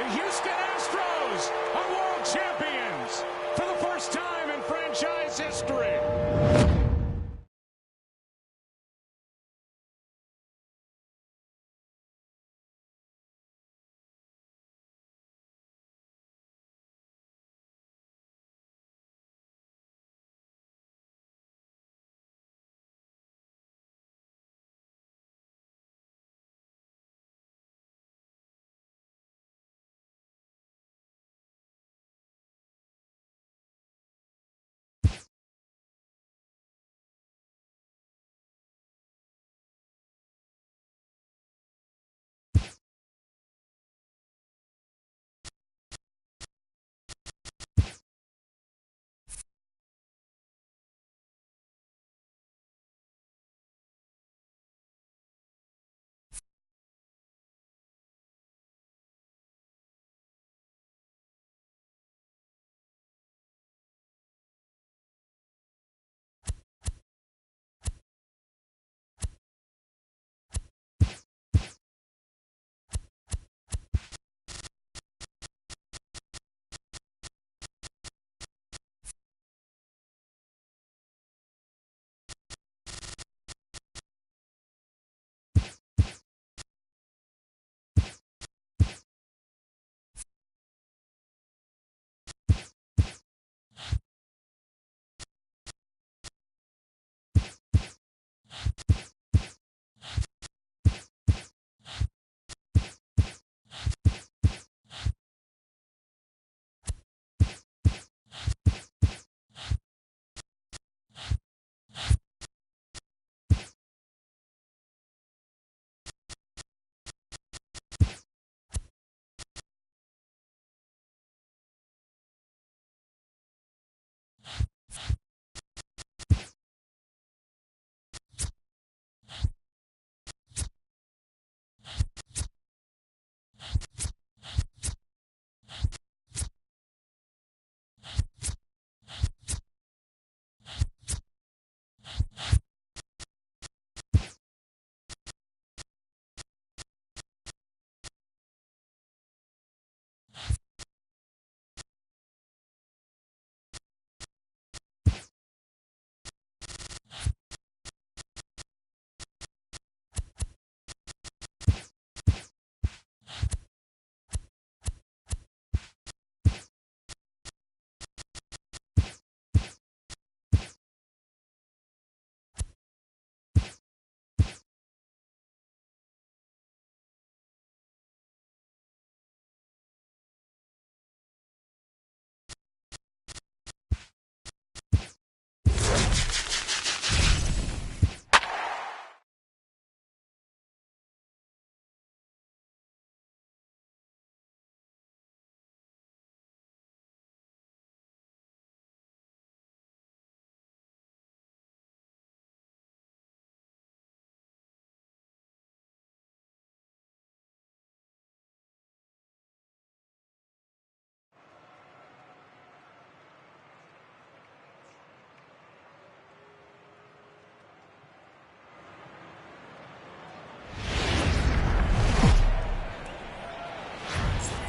The Houston Astros are world champions for the first time in franchise history.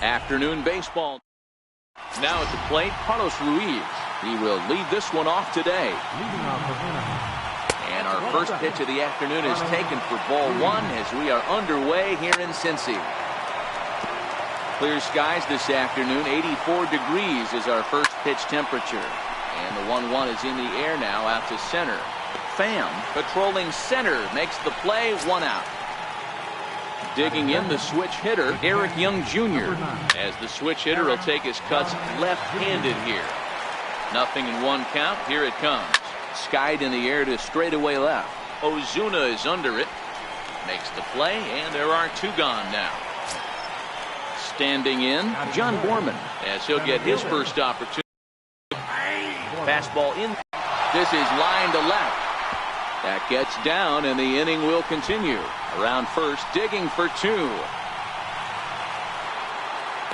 Afternoon baseball. Now at the plate, Carlos Ruiz. He will lead this one off today. And our first pitch of the afternoon is taken for ball one as we are underway here in Cincy. Clear skies this afternoon. 84 degrees is our first pitch temperature. And the 1-1 is in the air now out to center. Pham patrolling center makes the play, 1 out. Digging in the switch hitter, Eric Young Jr. As the switch hitter will take his cuts left-handed here. 0-1 count. Here it comes. Skied in the air to straightaway left. Ozuna is under it. Makes the play, and there are 2 gone now. Standing in, John Borman, as he'll get his first opportunity. Fastball in. This is line to left. That gets down, and the inning will continue. Around first, digging for 2.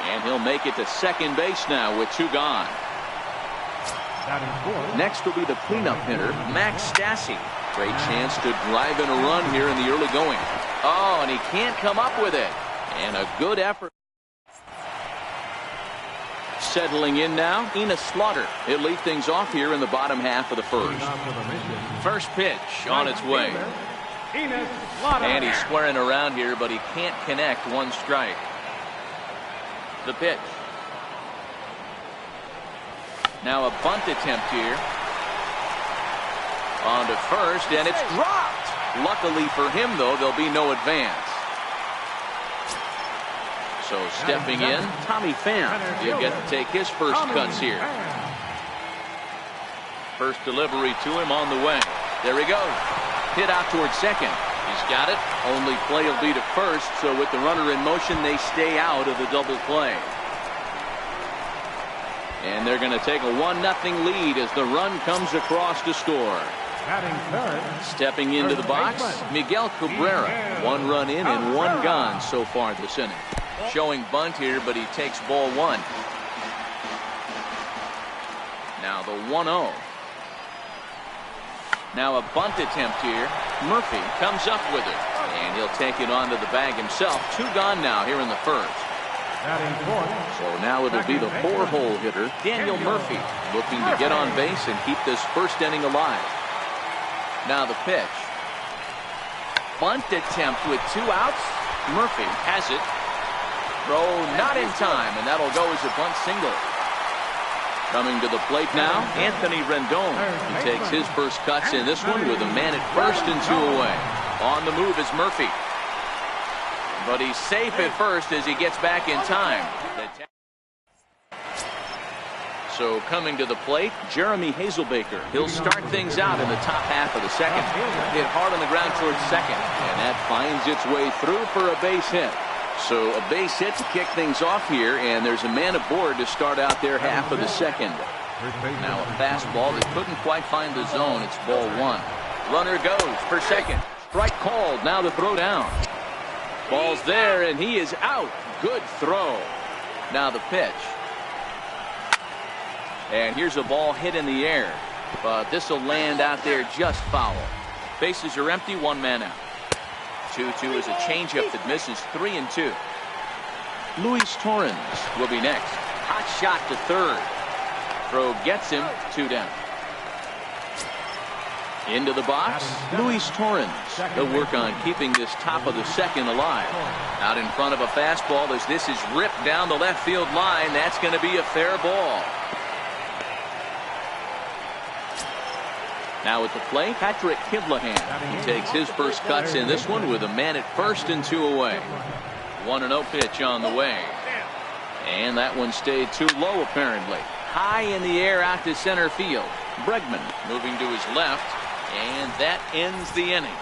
And he'll make it to second base now with 2 gone. Next will be the cleanup hitter, Max Stassi. Great chance to drive in a run here in the early going. Oh, and he can't come up with it. And a good effort. Settling in now, Ina Slaughter. He'll lead things off here in the bottom half of the first. First pitch on its way. And he's squaring around here, but he can't connect. One strike. The pitch. Now a bunt attempt here. On to first, and it's dropped. Luckily for him, though, there'll be no advance. So stepping in, Tommy Pham. He'll get to take his first cuts here. First delivery to him on the way. There he goes. Hit out towards second. He's got it. Only play will be to first, so with the runner in motion, they stay out of the double play. And they're going to take a 1-0 lead as the run comes across to score. Stepping into the box, Miguel Cabrera. 1 run in and 1 gone so far this inning. Showing bunt here, but he takes ball 1. Now the 1-0. Now a bunt attempt here. Murphy comes up with it, and he'll take it onto the bag himself. 2 gone now here in the first. So now it'll be the 4-hole hitter, Daniel Murphy, looking to get on base and keep this first inning alive. Now the pitch. Bunt attempt with 2 outs. Murphy has it. Throw not in time, and that'll go as a bunt single. Coming to the plate now, Anthony Rendon. He takes his first cuts in this one with a man at first and 2 away. On the move is Murphy. But he's safe at first as he gets back in time. So coming to the plate, Jeremy Hazelbaker. He'll start things out in the top half of the second. Hit hard on the ground towards second, and that finds its way through for a base hit. So a base hit to kick things off here, and there's a man aboard to start out their half of the second. Now a fastball that couldn't quite find the zone. It's ball 1. Runner goes for second. Strike called. Now the throw down. Ball's there, and he is out. Good throw. Now the pitch. And here's a ball hit in the air, but this will land out there just foul. Bases are empty. 1 man out. 2-2 is a changeup that misses. 3-2. Luis Torrens will be next. Hot shot to third. Throw gets him. 2 down. Into the box, Luis Torrens. He'll work on keeping this top of the second alive. Out in front of a fastball as this is ripped down the left field line. That's going to be a fair ball. Now at the plate, Patrick Kivlahan. He takes his first cuts in this one with a man at first and 2 away. 1-0 pitch on the way. And that one stayed too low apparently. High in the air out to center field. Bregman moving to his left, and that ends the inning.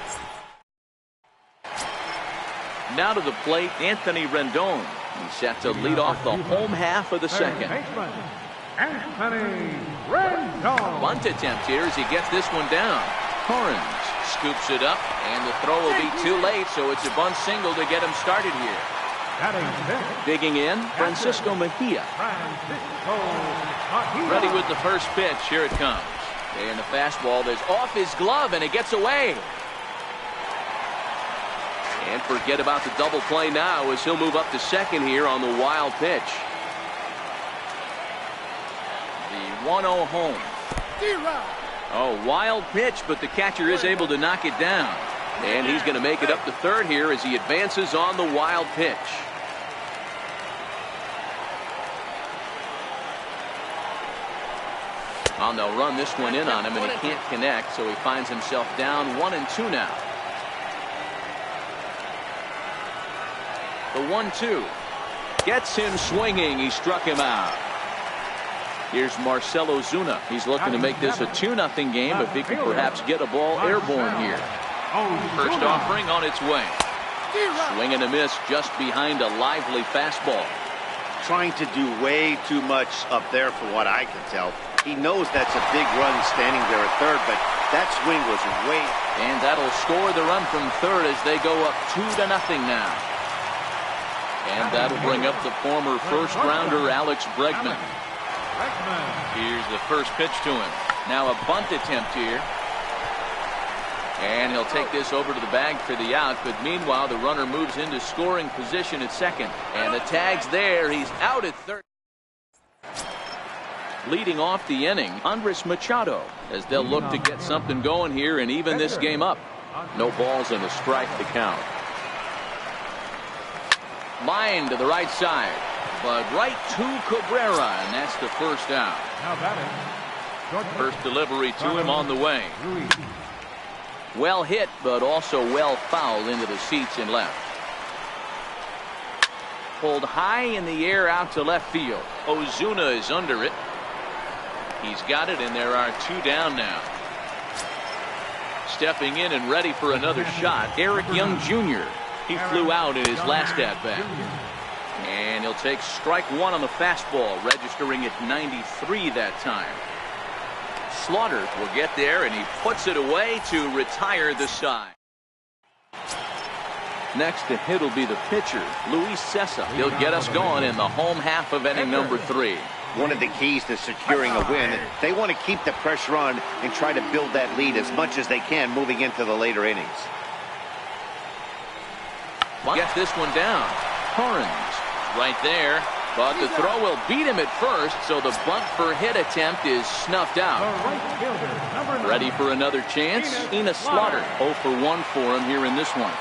Now to the plate, Anthony Rendon. He's set to lead off the home half of the second. Anthony Rendon. Bunt attempt here as he gets this one down. Torrens scoops it up, and the throw will be too late, so it's a bunt single to get him started here. Digging in, Francisco Mejia. Ready with the first pitch. Here it comes. And the fastball that's off his glove, and it gets away. And forget about the double play now as he'll move up to second here on the wild pitch. The 1-0 home. Oh, wild pitch, but the catcher is able to knock it down. And he's going to make it up to third here as he advances on the wild pitch. And they'll run this one in on him, and he can't connect, so he finds himself down 1-2 now. The 1-2 gets him swinging. He struck him out. Here's Marcelo Zuna. He's looking to make this a 2-0 game if he can perhaps get a ball airborne here. First offering on its way. Swing and a miss just behind a lively fastball. Trying to do way too much up there for what I can tell. He knows that's a big run standing there at third, but that swing was way. And that'll score the run from third as they go up 2-0 now. And that'll bring up the former first-rounder Alex Bregman. Here's the first pitch to him. Now a bunt attempt here. And he'll take this over to the bag for the out, but meanwhile the runner moves into scoring position at second. And the tag's there. He's out at third. Leading off the inning, Andres Machado, as they'll look to get something going here and even this game up. No balls and a strike to count. Line to the right side, but right to Cabrera, and that's the first out. First delivery to him on the way. Well hit, but also well fouled into the seats in left. Pulled high in the air out to left field. Ozuna is under it. He's got it, and there are 2 down now. Stepping in and ready for another shot, Eric Young Jr. He flew out in his last at-bat. And he'll take strike 1 on the fastball, registering at 93 that time. Slaughter will get there, and he puts it away to retire the side. Next to hit will be the pitcher, Luis Cessa. He'll get us going in the home half of inning number 3. One of the keys to securing a win, they want to keep the pressure on and try to build that lead as much as they can moving into the later innings. Gets this one down. Torrens right there, but the throw will beat him at first, so the bunt for hit attempt is snuffed out. Ready for another chance? Enos Slaughter, 0 for 1 for him here in this one.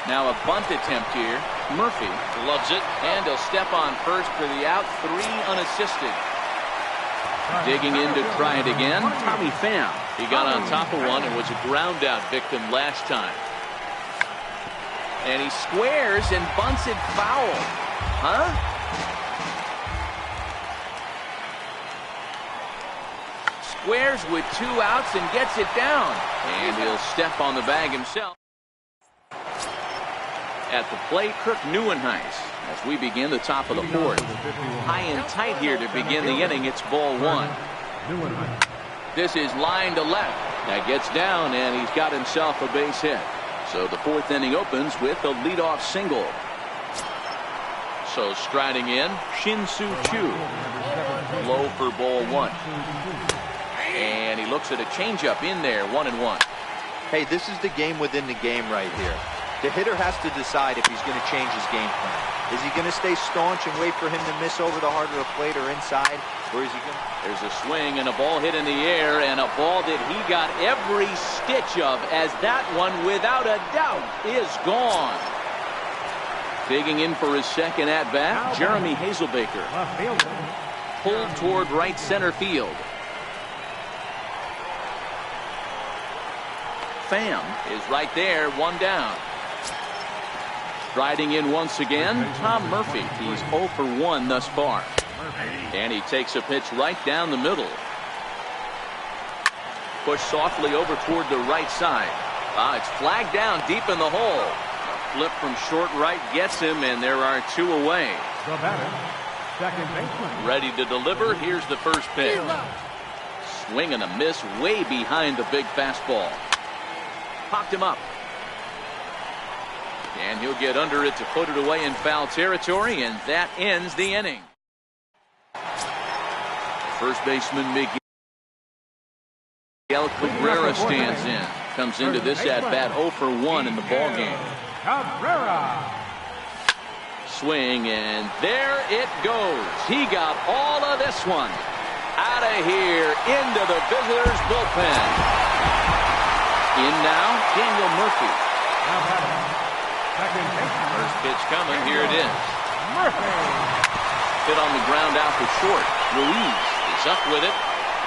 Now a bunt attempt here. Murphy loves it, and he'll step on first for the out. 3 unassisted. Digging in to try it again, Tommy Pham. He got on top of one and was a ground out victim last time. And he squares and bunts it foul. Huh? Squares with 2 outs and gets it down. And he'll step on the bag himself. At the plate, Kirk Neuenhuis as we begin the top of the 4th. High and tight here to begin the inning. It's ball 1. This is line to left. That gets down, and he's got himself a base hit. So the 4th inning opens with a leadoff single. So striding in, Shin-Soo Choo. Low for ball 1. And he looks at a changeup in there, 1-1. Hey, this is the game within the game right here. The hitter has to decide if he's going to change his game plan. Is he going to stay staunch and wait for him to miss over the heart of the plate or inside? Or is he going to... There's a swing and a ball hit in the air, and a ball that he got every stitch of, as that one, without a doubt, is gone. Digging in for his second at-bat, Jeremy Hazelbaker. Pulled toward right center field. Pham is right there, 1 down. Striding in once again, Tom Murphy. He's 0 for 1 thus far. And he takes a pitch right down the middle. Pushed softly over toward the right side. It's flagged down deep in the hole. A flip from short right gets him, and there are 2 away. The batter, second baseman. Ready to deliver. Here's the first pitch. Swing and a miss way behind the big fastball. Popped him up. And he'll get under it to put it away in foul territory, and that ends the inning. First baseman Miguel Cabrera stands in. Comes into this at-bat 0 for 1 in the ballgame. Cabrera. Swing, and there it goes. He got all of this one. Out of here into the visitors' bullpen. In now, Daniel Murphy. First pitch coming. Here it is. Murphy. Hit on the ground out to short. Ruiz is up with it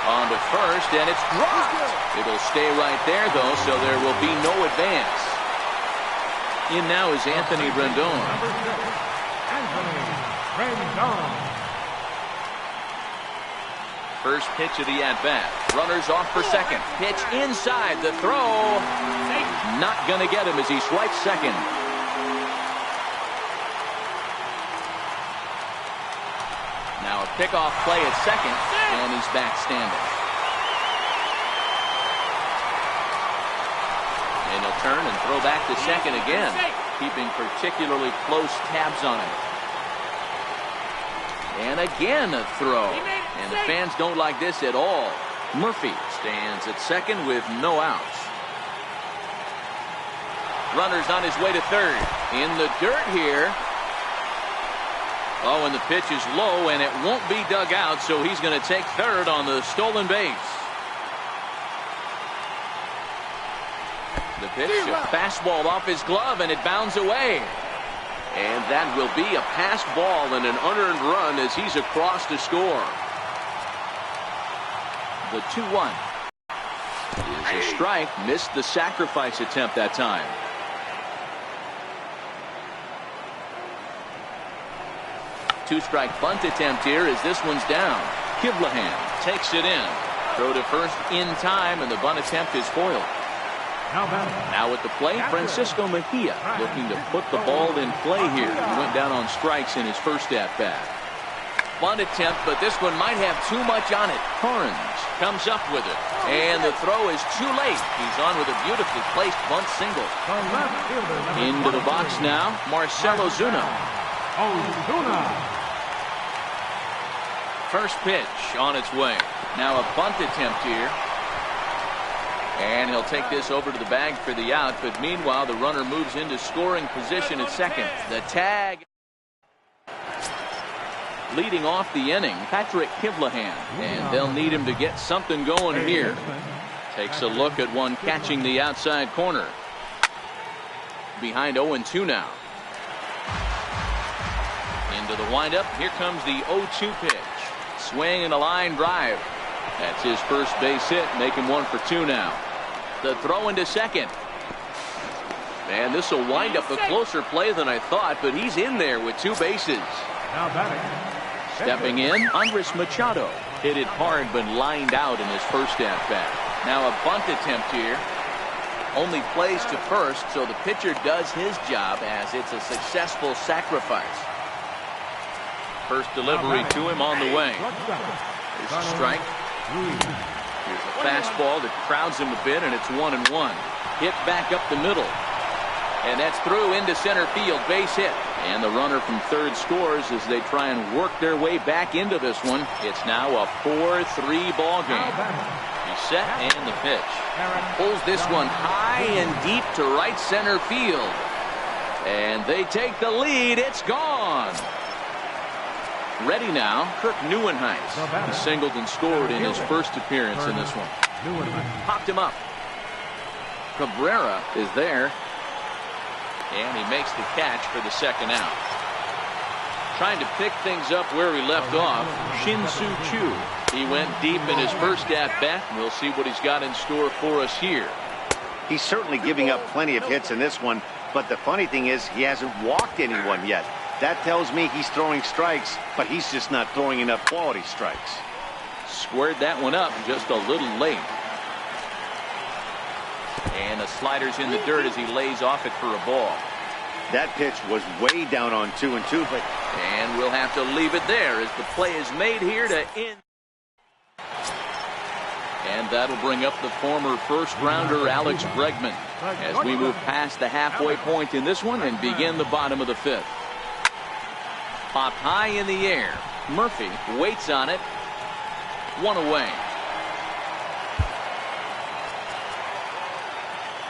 on to first, and it's dropped. It'll stay right there, though, so there will be no advance. In now is Anthony Rendon. Number 6, Anthony Rendon. First pitch of the at-bat. Runners off for second. Pitch inside. The throw. Not going to get him as he swipes second. Now a pickoff play at second, and he's back standing. And he'll turn and throw back to second again, keeping particularly close tabs on him. And again a throw. And the fans don't like this at all. Murphy stands at second with no outs. Runners on his way to third. In the dirt here. Oh, and the pitch is low, and it won't be dug out, so he's going to take third on the stolen base. The pitch, a fastball off his glove, and it bounds away. And that will be a passed ball and an unearned run as he's across to score. The 2-1 is a strike. Missed the sacrifice attempt that time. Two-strike bunt attempt here as this one's down. Kivlahan takes it in. Throw to first in time, and the bunt attempt is foiled. Now at the plate, Francisco Mejia looking to put the ball in play here. He went down on strikes in his first at-bat. Bunt attempt, but this one might have too much on it. Torrens comes up with it, and the throw is too late. He's on with a beautifully placed bunt single. Into the box now, Marcell Ozuna. First pitch on its way. Now a bunt attempt here. And he'll take this over to the bag for the out, but meanwhile the runner moves into scoring position at second. The tag. Leading off the inning, Patrick Kivlahan, and they'll need him to get something going here. Takes a look at one catching the outside corner. Behind 0-2 now. Into the windup, here comes the 0-2 pitch. Swing and a line drive. That's his first base hit, making 1 for 2 now. The throw into second. And this will wind up a closer play than I thought, but he's in there with 2 bases. Now batting. Stepping in, Andres Machado. Hit it hard, but lined out in his first at-bat. Now a bunt attempt here. Only plays to first, so the pitcher does his job as it's a successful sacrifice. First delivery to him on the way. Here's a strike. Here's a fastball that crowds him a bit, and it's 1-1. Hit back up the middle. And that's through into center field. Base hit. And the runner from third scores as they try and work their way back into this one. It's now a 4-3 ball game. He's set and the pitch. Pulls this one high and deep to right center field. And they take the lead. It's gone. Ready now, Kirk Nieuwenhuis. He singled and scored in his first appearance in this one. Popped him up. Cabrera is there. And he makes the catch for the second out. Trying to pick things up where he left off, Shin-Soo Choo. He went deep in his first at-bat. We'll see what he's got in store for us here. He's certainly giving up plenty of hits in this one, but the funny thing is he hasn't walked anyone yet. That tells me he's throwing strikes, but he's just not throwing enough quality strikes. Squared that one up just a little late. And the slider's in the dirt as he lays off it for a ball. That pitch was way down on 2-2, but... And we'll have to leave it there as the play is made here to end. And that'll bring up the former first-rounder Alex Bregman as we move past the halfway point in this one and begin the bottom of the 5th. Popped high in the air. Murphy waits on it. 1 away.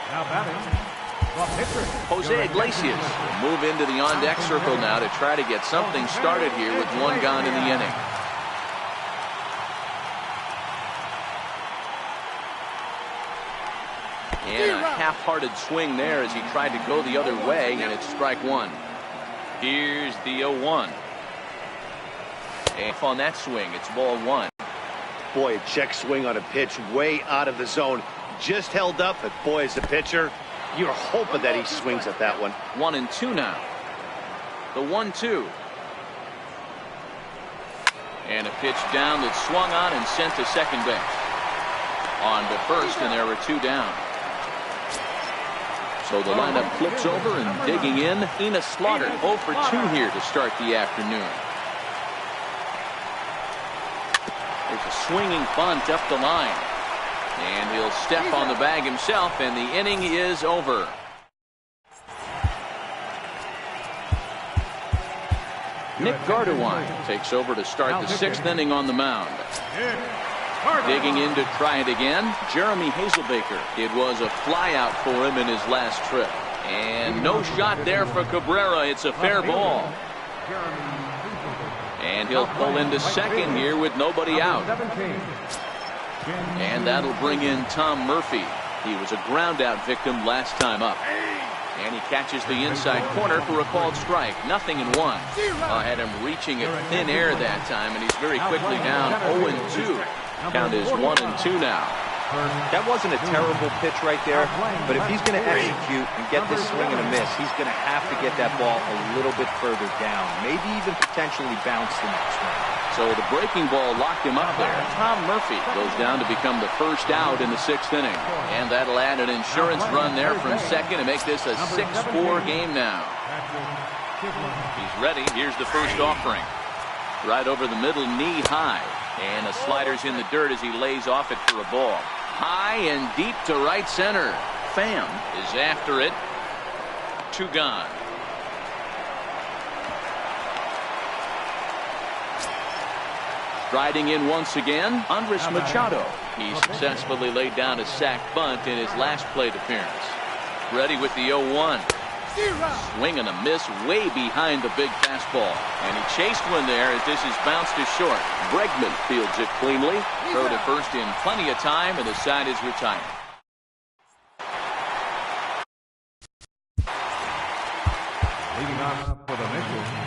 Now batting. Jose Iglesias will move into the on-deck circle now to try to get something started here with 1 gone in the inning. And a half-hearted swing there as he tried to go the other way, and it's strike 1. Here's the 0-1. And on that swing, it's ball 1. Boy, a check swing on a pitch way out of the zone. Just held up, but boy, as a pitcher, you're hoping that he swings at that one. 1-2 now. The 1-2. And a pitch down that swung on and sent to second base. On to first, and there were 2 down. So the lineup flips over and digging in. Enos Slaughter 0 for 2 here to start the afternoon. There's a swinging bunt up the line. And he'll step on the bag himself, and the inning is over. Nick Gardewine takes over to start the 6th inning on the mound. Digging in to try it again, Jeremy Hazelbaker. It was a flyout for him in his last trip. And no shot there for Cabrera. It's a fair ball. And he'll pull into second here with nobody out. And that'll bring in Tom Murphy. He was a ground out victim last time up. And he catches the inside corner for a called strike. 0-1. Had him reaching at thin air that time, and he's very quickly down 0-2. Count is 1-2 now. That wasn't a terrible pitch right there, but if he's going to execute and get this swing and a miss, he's going to have to get that ball a little bit further down, maybe even potentially bounce the next one. So the breaking ball locked him up there. Tom Murphy goes down to become the first out in the 6th inning. And that'll add an insurance run there from second to make this a 6-4 game now. He's ready. Here's the first offering. Right over the middle, knee high. And the slider's in the dirt as he lays off it for a ball. High and deep to right center. Pham is after it. 2 gone. Striding in once again, Andres Machado. He successfully laid down a sac bunt in his last plate appearance. Ready with the 0-1. Swing and a miss way behind the big fastball. And he chased one there as this is bounced to short. Bregman fields it cleanly. Throw to first in plenty of time, and the side is retired.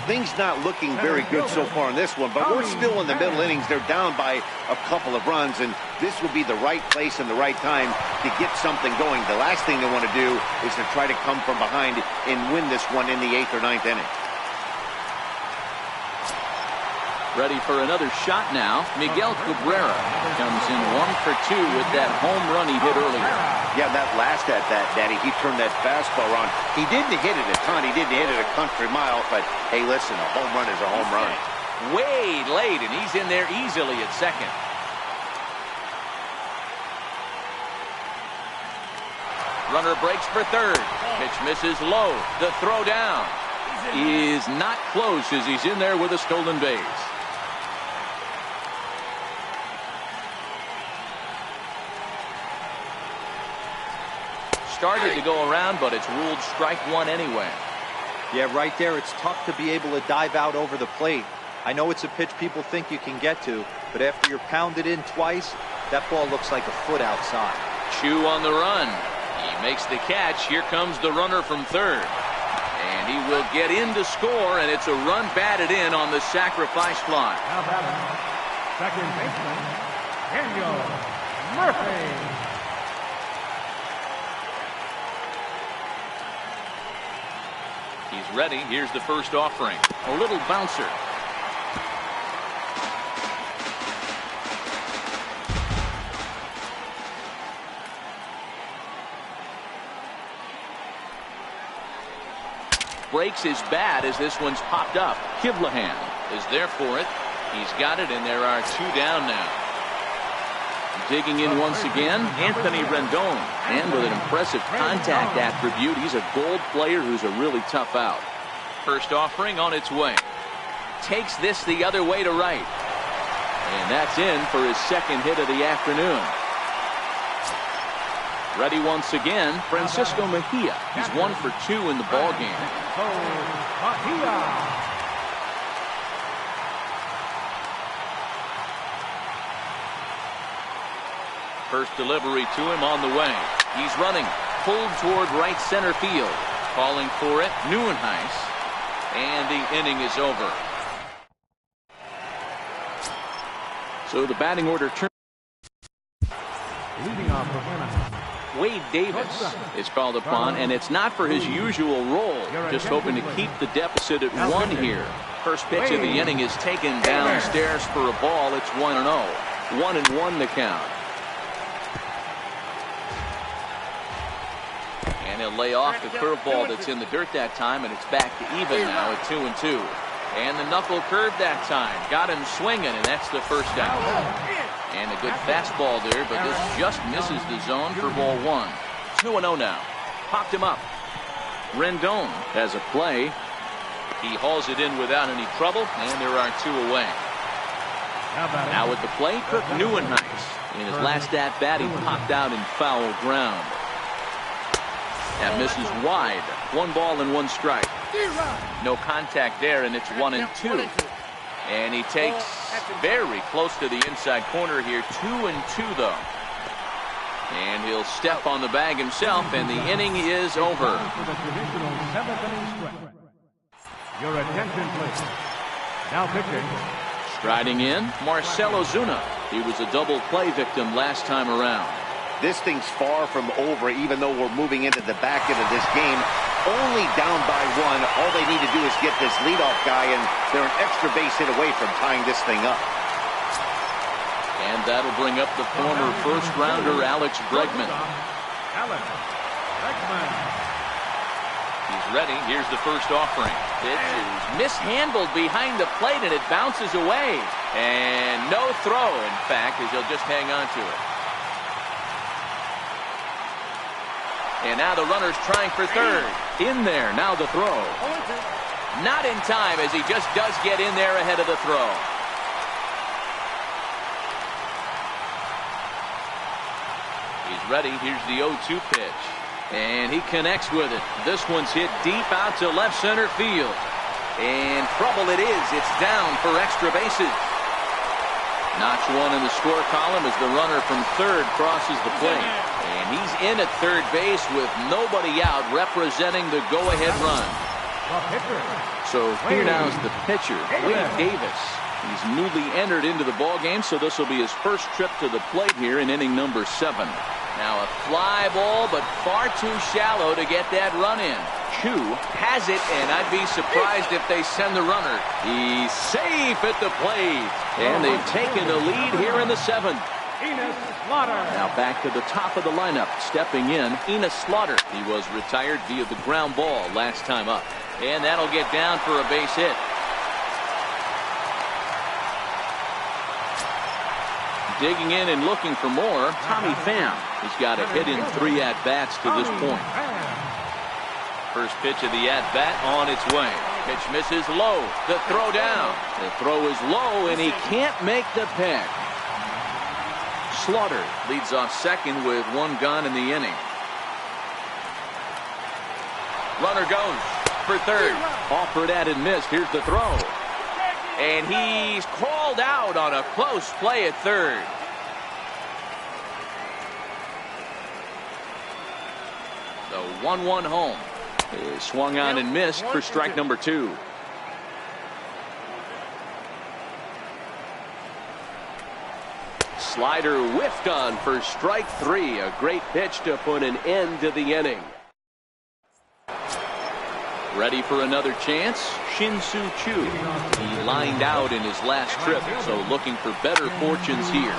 Things not looking very good so far in this one, but we're still in the middle innings. They're down by a couple of runs, and this will be the right place and the right time to get something going. The last thing they want to do is to try to come from behind and win this one in the 8th or 9th inning. Ready for another shot now. Miguel Cabrera comes in 1 for 2 with that home run he hit earlier. Yeah, that last at that, Daddy, he turned that fastball around. He didn't hit it a ton. He didn't hit it a country mile, but hey, listen, a home run is a home run. Way late, and he's in there easily at second. Runner breaks for third. Pitch misses low. The throw down is not close as he's in there with a stolen base. Started to go around, but it's ruled strike one anyway. Yeah, right there, it's tough to be able to dive out over the plate. I know it's a pitch people think you can get to, but after you're pounded in twice, that ball looks like a foot outside. Chu on the run. He makes the catch. Here comes the runner from third. And he will get in to score, and it's a run batted in on the sacrifice fly. Now batting, second baseman, Daniel Murphy. He's ready. Here's the first offering. A little bouncer. Breaks his bat as this one's popped up. Kivlahan is there for it. He's got it, and there are 2 down now. Digging in once again, Anthony Rendon. And with an impressive contact attribute, he's a gold player who's a really tough out. First offering on its way. Takes this the other way to right. And that's in for his second hit of the afternoon. Ready once again, Francisco Mejia. He's 1 for 2 in the ballgame. First delivery to him on the way. He's running, pulled toward right center field. Calling for it, Neuenhuis. And the inning is over. So the batting order turns. Leading off for Anaheim, Wade Davis is called upon, and it's not for his usual role. Just hoping to keep the deficit at 1 here. First pitch of the inning is taken downstairs for a ball. It's 1-0. 1-1 the count. And he'll lay off the curveball that's in the dirt that time, and it's back to even now at 2-2. And the knuckle curve that time. Got him swinging, and that's the first out. And a good fastball there, but this just misses the zone for ball 1. 2-0 now. Popped him up. Rendon has a play. He hauls it in without any trouble, and there are 2 away. Now at the plate, Kirk Neuenhuis. In his last at-bat, he popped out in foul ground. That misses wide. 1 ball and 1 strike. No contact there, and it's 1-2. And he takes very close to the inside corner here. 2-2 though. And he'll step on the bag himself, and the inning is over. For the traditional 7th inning stretch. Your attention, please. Now pitching. Striding in, Marcell Ozuna. He was a double play victim last time around. This thing's far from over, even though we're moving into the back end of this game. Only down by 1. All they need to do is get this leadoff guy, and they're an extra base hit away from tying this thing up. And that'll bring up the former first-rounder Alex Bregman. Alex Bregman. He's ready. Here's the first offering. Pitch is mishandled behind the plate, and it bounces away. And no throw, in fact, as he'll just hang on to it. And now the runner's trying for third. In there, now the throw. Not in time, as he just does get in there ahead of the throw. He's ready. Here's the 0-2 pitch. And he connects with it. This one's hit deep out to left center field. And trouble it is. It's down for extra bases. Notch one in the score column as the runner from third crosses the plate. And he's in at third base with nobody out, representing the go-ahead run. So here now is the pitcher, Wade Davis. He's newly entered into the ballgame, so this will be his first trip to the plate here in inning number 7. Now a fly ball, but far too shallow to get that run in. Chu has it, and I'd be surprised if they send the runner. He's safe at the plate, and they've taken the lead here in the 7th. Now back to the top of the lineup, stepping in, Enos Slaughter. He was retired via the ground ball last time up, and that'll get down for a base hit. Digging in and looking for more, Tommy Pham. He's got a hit in 3 at-bats to this point. First pitch of the at-bat on its way. Pitch misses low. The throw down. The throw is low, and he can't make the pick. Slaughter leads off second with 1 gone in the inning. Runner goes for third. Offered at and missed. Here's the throw. And he's called out on a close play at third. The 1-1 home is swung on and missed for strike number 2. Slider whiffed on for strike 3. A great pitch to put an end to the inning. Ready for another chance? Shin-Soo Choo. He lined out in his last trip, so looking for better fortunes here.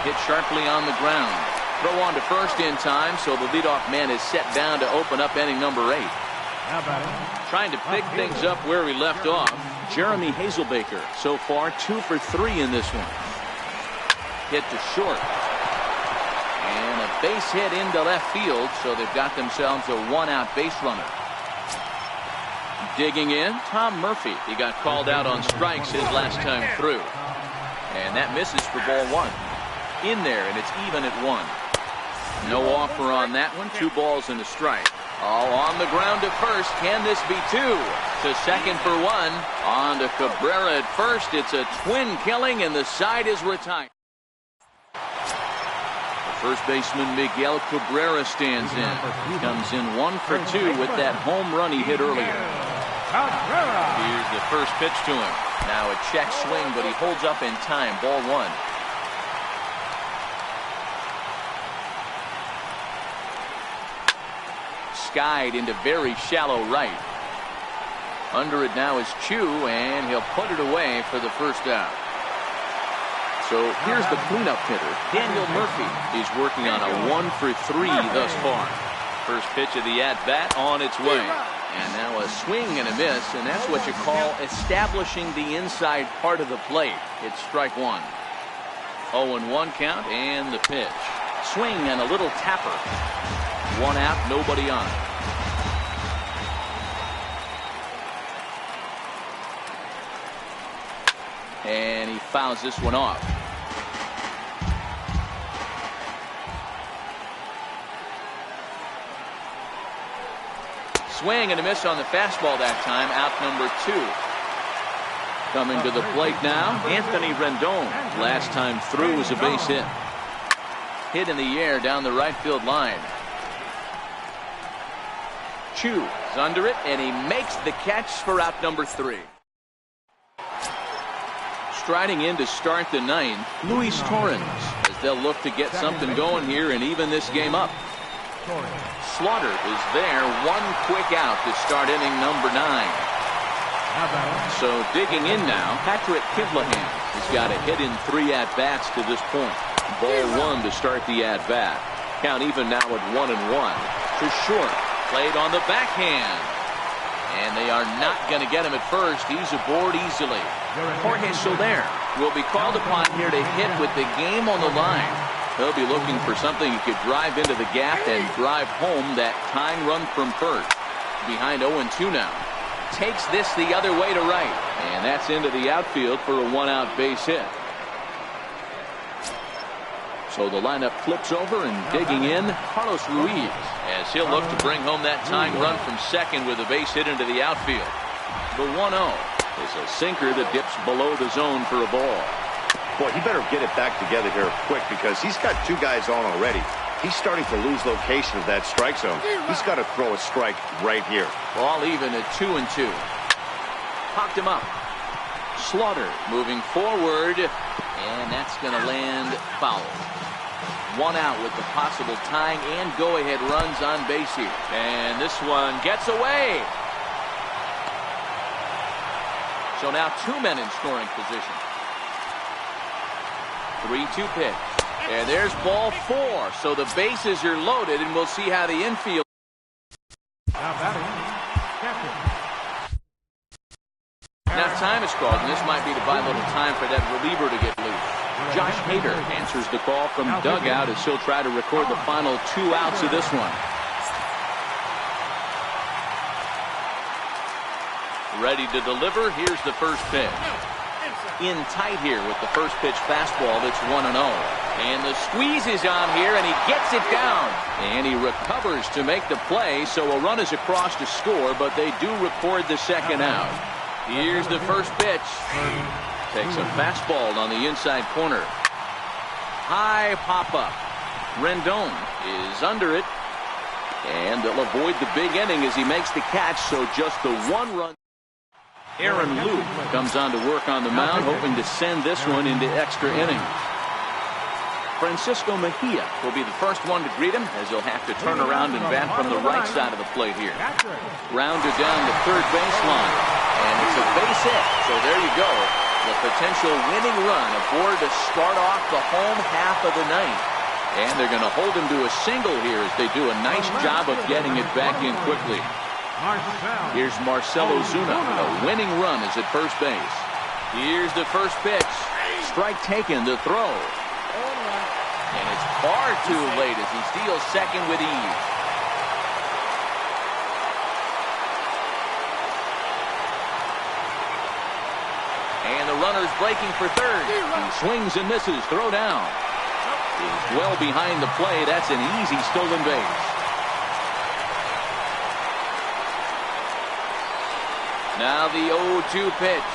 Hit sharply on the ground. Throw on to first in time, so the leadoff man is set down to open up inning number 8. Trying to pick things up where we left off, Jeremy Hazelbaker. So far 2 for 3 in this one. Hit to short. And a base hit into left field, so they've got themselves a 1-out base runner. Digging in, Tom Murphy. He got called out on strikes his last time through. And that misses for ball 1. In there, and it's even at 1. No offer on that one. 2 balls and a strike. All on the ground to first. Can this be 2? To second for 1. On to Cabrera at first. It's a twin killing, and the side is retired. First baseman Miguel Cabrera stands in. He comes in 1 for 2 with that home run he hit earlier. Here's the first pitch to him. Now a check swing, but he holds up in time. Ball 1. Skied into very shallow right. Under it now is Chu, and he'll put it away for the first out. So here's the cleanup hitter, Daniel Murphy. He's working on a 1 for 3 thus far. First pitch of the at-bat on its way. And now a swing and a miss, and that's what you call establishing the inside part of the plate. It's strike 1. 0-1 count, and the pitch. Swing and a little tapper. 1 out, nobody on. And he fouls this one off. Swing and a miss on the fastball that time. Out number 2. Coming to the plate now, Anthony Rendon. Last time through was a base hit. Hit in the air down the right field line. Chu is under it, and he makes the catch for out number 3. Striding in to start the 9th, Luis Torrens, as they'll look to get something going here and even this game up. Slaughter is there, one quick out to start inning number 9. So digging in now, Patrick Kivlahan has got a hit in 3 at-bats to this point. Ball 1 to start the at-bat. Count even now at 1-1. To short, played on the backhand. And they are not going to get him at first. He's aboard easily. Jorge Soler will be called upon here to hit with the game on the line. He'll be looking for something he could drive into the gap and drive home that tying run from first. Behind 0-2 now. Takes this the other way to right. And that's into the outfield for a 1-out base hit. So the lineup flips over and digging in, Carlos Ruiz, as he'll look to bring home that tying run from second with a base hit into the outfield. The 1-0 is a sinker that dips below the zone for a ball. Boy, he better get it back together here quick because he's got 2 guys on already. He's starting to lose location of that strike zone. He's got to throw a strike right here. Ball even at 2-2. Popped him up. Slaughter moving forward, and that's going to land foul. 1 out with the possible tying and go-ahead runs on base here. And this one gets away. So now 2 men in scoring position. 3-2 pitch. And there's ball 4. So the bases are loaded, and we'll see how the infield. Now time is called, and this might be to buy a little time for that reliever to get loose. Josh Hader answers the call from dugout as he'll try to record the final 2 outs of this one. Ready to deliver. Here's the first pitch. In tight here with the first pitch fastball that's 1-0. And the squeeze is on here, and he gets it down. And he recovers to make the play, so a run is across to score, but they do record the second out. Here's the first pitch. Takes a fastball on the inside corner. High pop-up. Rendon is under it. And they'll avoid the big inning as he makes the catch, so just the 1 run. Aaron Luke comes on to work on the mound, hoping to send this one into extra innings. Francisco Mejia will be the first one to greet him, as he'll have to turn around and bat from the right side of the plate here. Grounded down the third baseline, and it's a base hit. So there you go, the potential winning run aboard to start off the home half of the 9th. And they're going to hold him to a single here as they do a nice job of getting it back in quickly. Here's Marcell Ozuna. A winning run is at first base. Here's the first pitch. Strike taken to throw. And it's far too late as he steals second with ease. And the runner's breaking for third. He swings and misses. Throw down. He's well behind the play. That's an easy stolen base. Now the 0-2 pitch.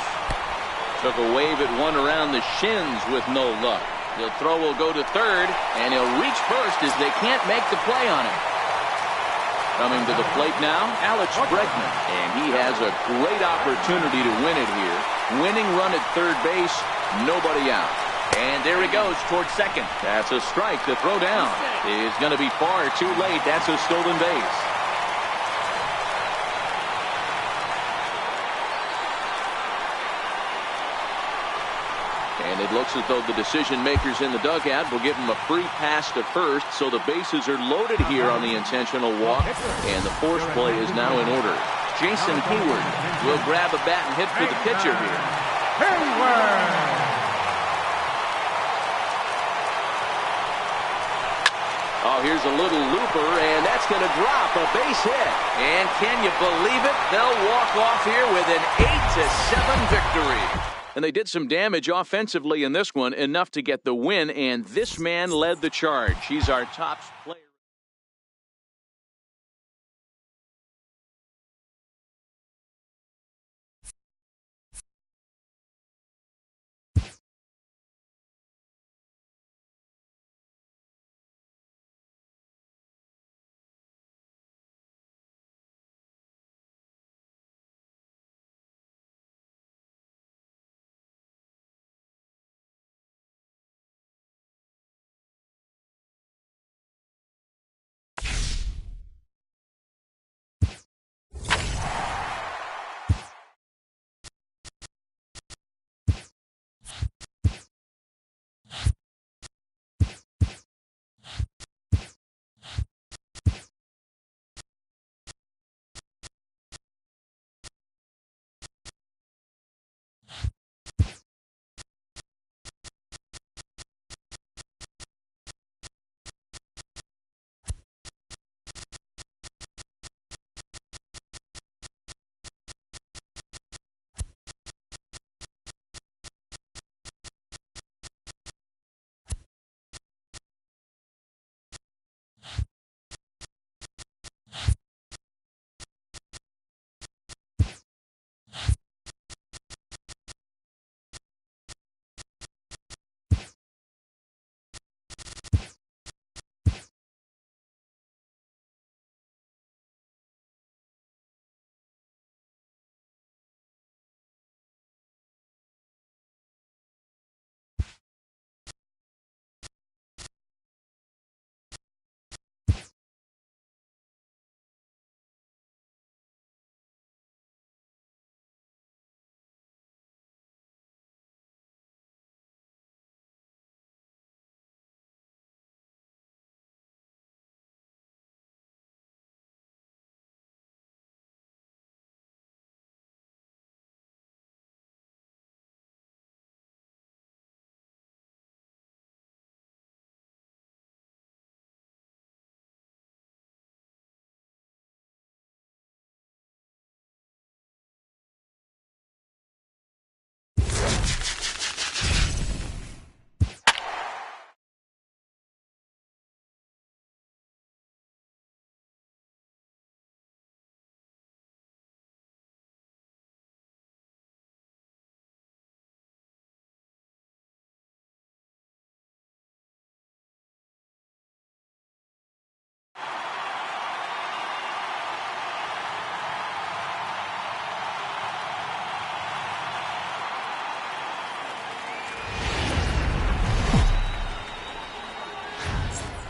Took a wave at one around the shins with no luck. The throw will go to third, and he'll reach first as they can't make the play on him. Coming to the plate now, Alex Bregman. And he has a great opportunity to win it here. Winning run at third base, nobody out. And there he goes towards second. That's a strike. The throw down is going to be far too late. That's a stolen base. And it looks as though the decision makers in the dugout will give him a free pass to first, so the bases are loaded here on the intentional walk, and the force play is now in order. Jason Hayward will grab a bat and hit for the pitcher here. Oh, here's a little looper, and that's going to drop a base hit. And can you believe it? They'll walk off here with an 8-7 victory. And they did some damage offensively in this one, enough to get the win, and this man led the charge. He's our top player.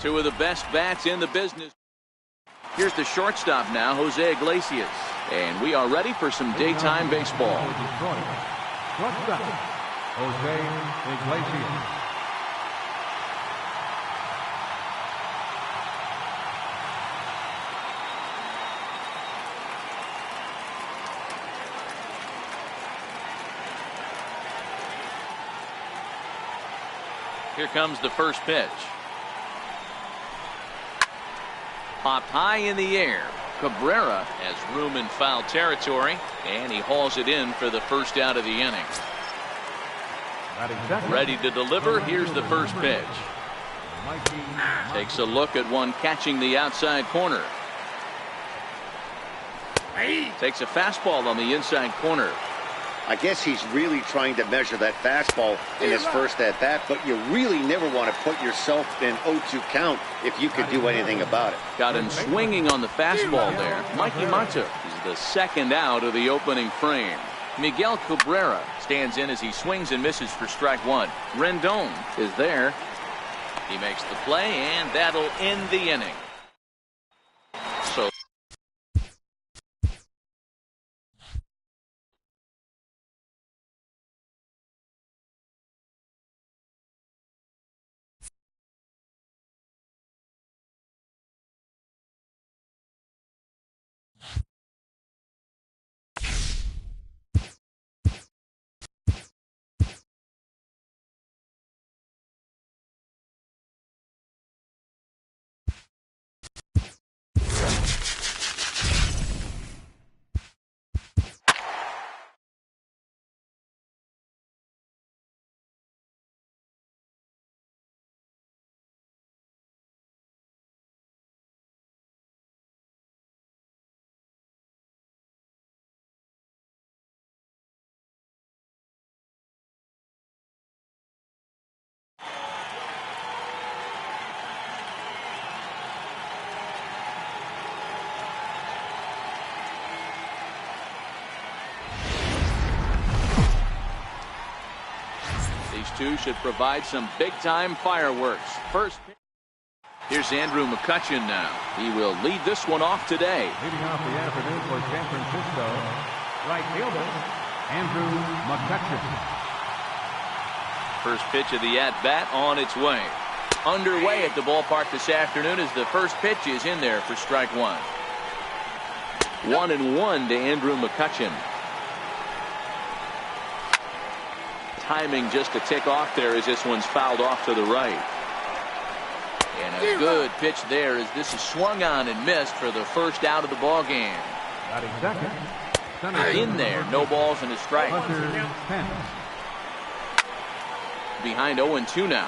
Two of the best bats in the business. Here's the shortstop now, Jose Iglesias. And we are ready for some daytime baseball. Shortstop, Jose Iglesias. Here comes the first pitch. Popped high in the air. Cabrera has room in foul territory, and he hauls it in for the first out of the inning. Ready to deliver. Here's the first pitch. Takes a look at one catching the outside corner. Takes a fastball on the inside corner. I guess he's really trying to measure that fastball in his first at-bat, but you really never want to put yourself in 0-2 count if you could do anything about it. Got him swinging on the fastball there. Mikey Manto is the second out of the opening frame. Miguel Cabrera stands in as he swings and misses for strike one. Rendon is there. He makes the play, and that'll end the inning. So these two should provide some big-time fireworks. First, here's Andrew McCutchen now. He will lead this one off today. Leading off the afternoon for San Francisco, right fielder, Andrew McCutchen. First pitch of the at-bat on its way. Underway at the ballpark this afternoon as the first pitch is in there for strike one. 1-1 to Andrew McCutchen. Timing just to tick off there as this one's fouled off to the right. And a good pitch there as this is swung on and missed for the first out of the ball game. In there, no balls and a strike. Behind 0-2 now.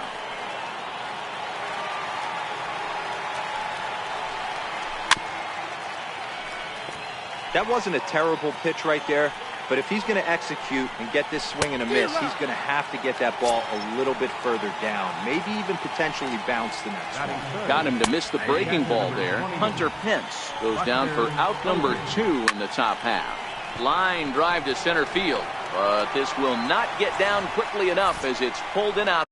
That wasn't a terrible pitch right there, but if he's going to execute and get this swing and a miss, he's going to have to get that ball a little bit further down, maybe even potentially bounce the next one. Got him to miss the breaking ball there. Hunter Pence goes down for out number 2 in the top half. Line drive to center field, but this will not get down quickly enough as it's pulled in out.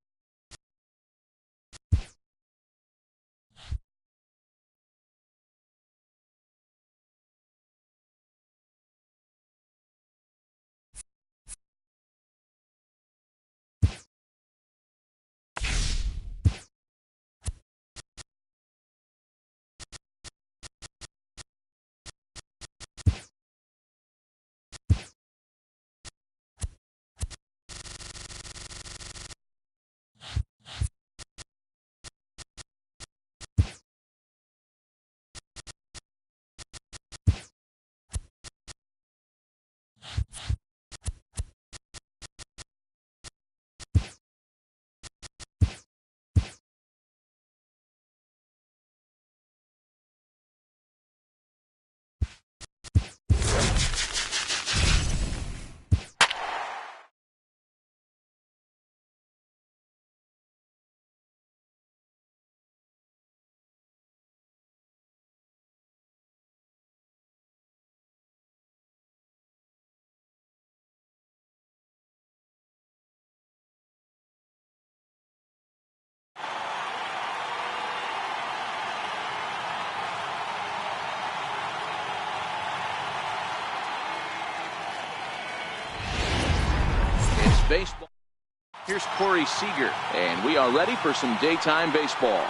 Here's Corey Seager, and we are ready for some daytime baseball.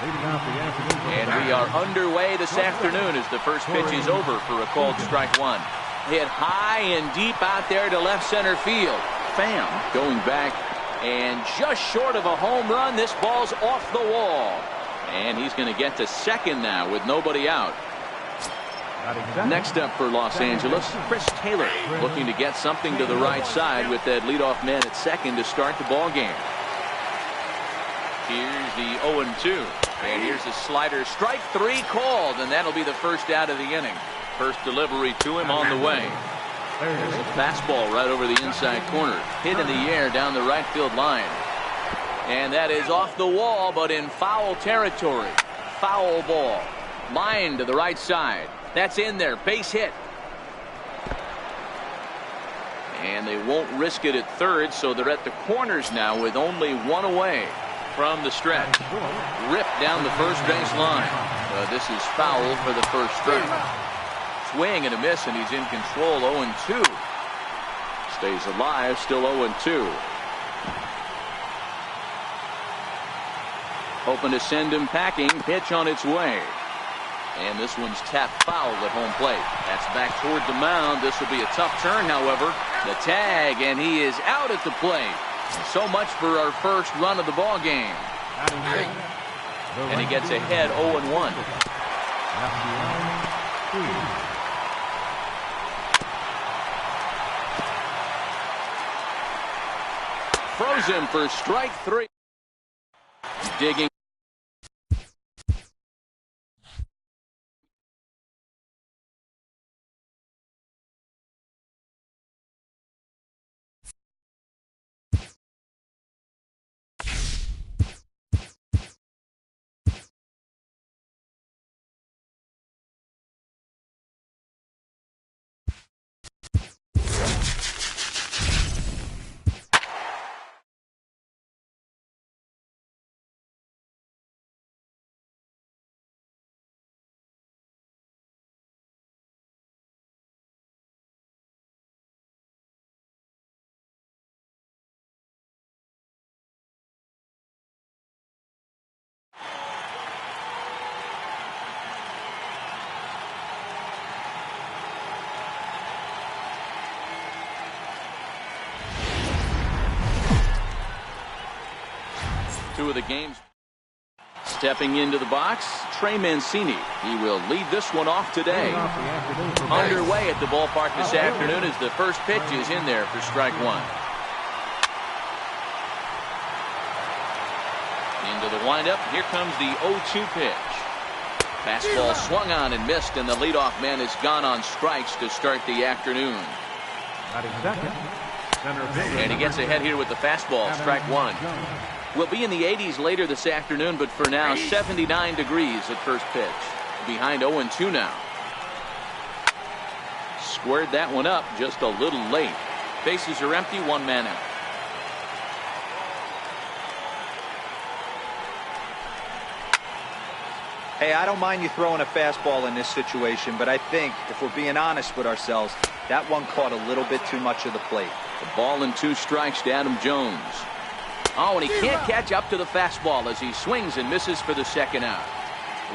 And we are underway this afternoon as the first pitch is over for a called strike one. Hit high and deep out there to left center field. Pham going back, and just short of a home run. This ball's off the wall. And he's going to get to second now with nobody out. Next up for Los Angeles, Chris Taylor, looking to get something to the right side with that leadoff man at second to start the ball game. Here's the 0-2, and here's a slider. Strike three called, and that'll be the first out of the inning. First delivery to him on the way. There's a fastball right over the inside corner, hit in the air down the right field line. And that is off the wall, but in foul territory. Foul ball. Line to the right side. That's in there. Base hit. And they won't risk it at third, so they're at the corners now with only one away from the stretch. Ripped down the first base line. This is foul for the first strike. Swing and a miss, and he's in control. 0-2. Stays alive, still 0-2. Hoping to send him packing. Pitch on its way. And this one's tapped foul at home plate. That's back toward the mound. This will be a tough turn, however. The tag, and he is out at the plate. So much for our first run of the ball game. And he gets ahead 0-1. Froze him for strike three. Digging. Two of the games. Stepping into the box, Trey Mancini. He will lead this one off today. Underway at the ballpark this afternoon as the first pitch is in there for strike one. Into the windup. Here comes the 0-2 pitch. Fastball swung on and missed, and the leadoff man is gone on strikes to start the afternoon. And he gets ahead here with the fastball, strike one. We'll be in the 80s later this afternoon, but for now, 79 degrees at first pitch. Behind 0-2 now. Squared that one up just a little late. Bases are empty, one man out. Hey, I don't mind you throwing a fastball in this situation, but I think if we're being honest with ourselves, that one caught a little bit too much of the plate. The ball and two strikes to Adam Jones. Oh, and he can't catch up to the fastball as he swings and misses for the second out.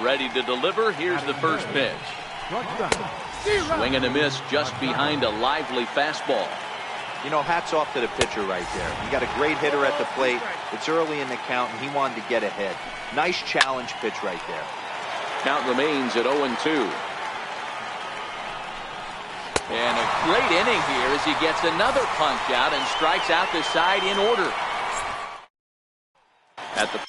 Ready to deliver. Here's the first pitch. Swing and a miss just behind a lively fastball. You know, hats off to the pitcher right there. You got a great hitter at the plate. It's early in the count, and he wanted to get ahead. Nice challenge pitch right there. Count remains at 0-2. And a great inning here as he gets another punch out and strikes out the side in order. At the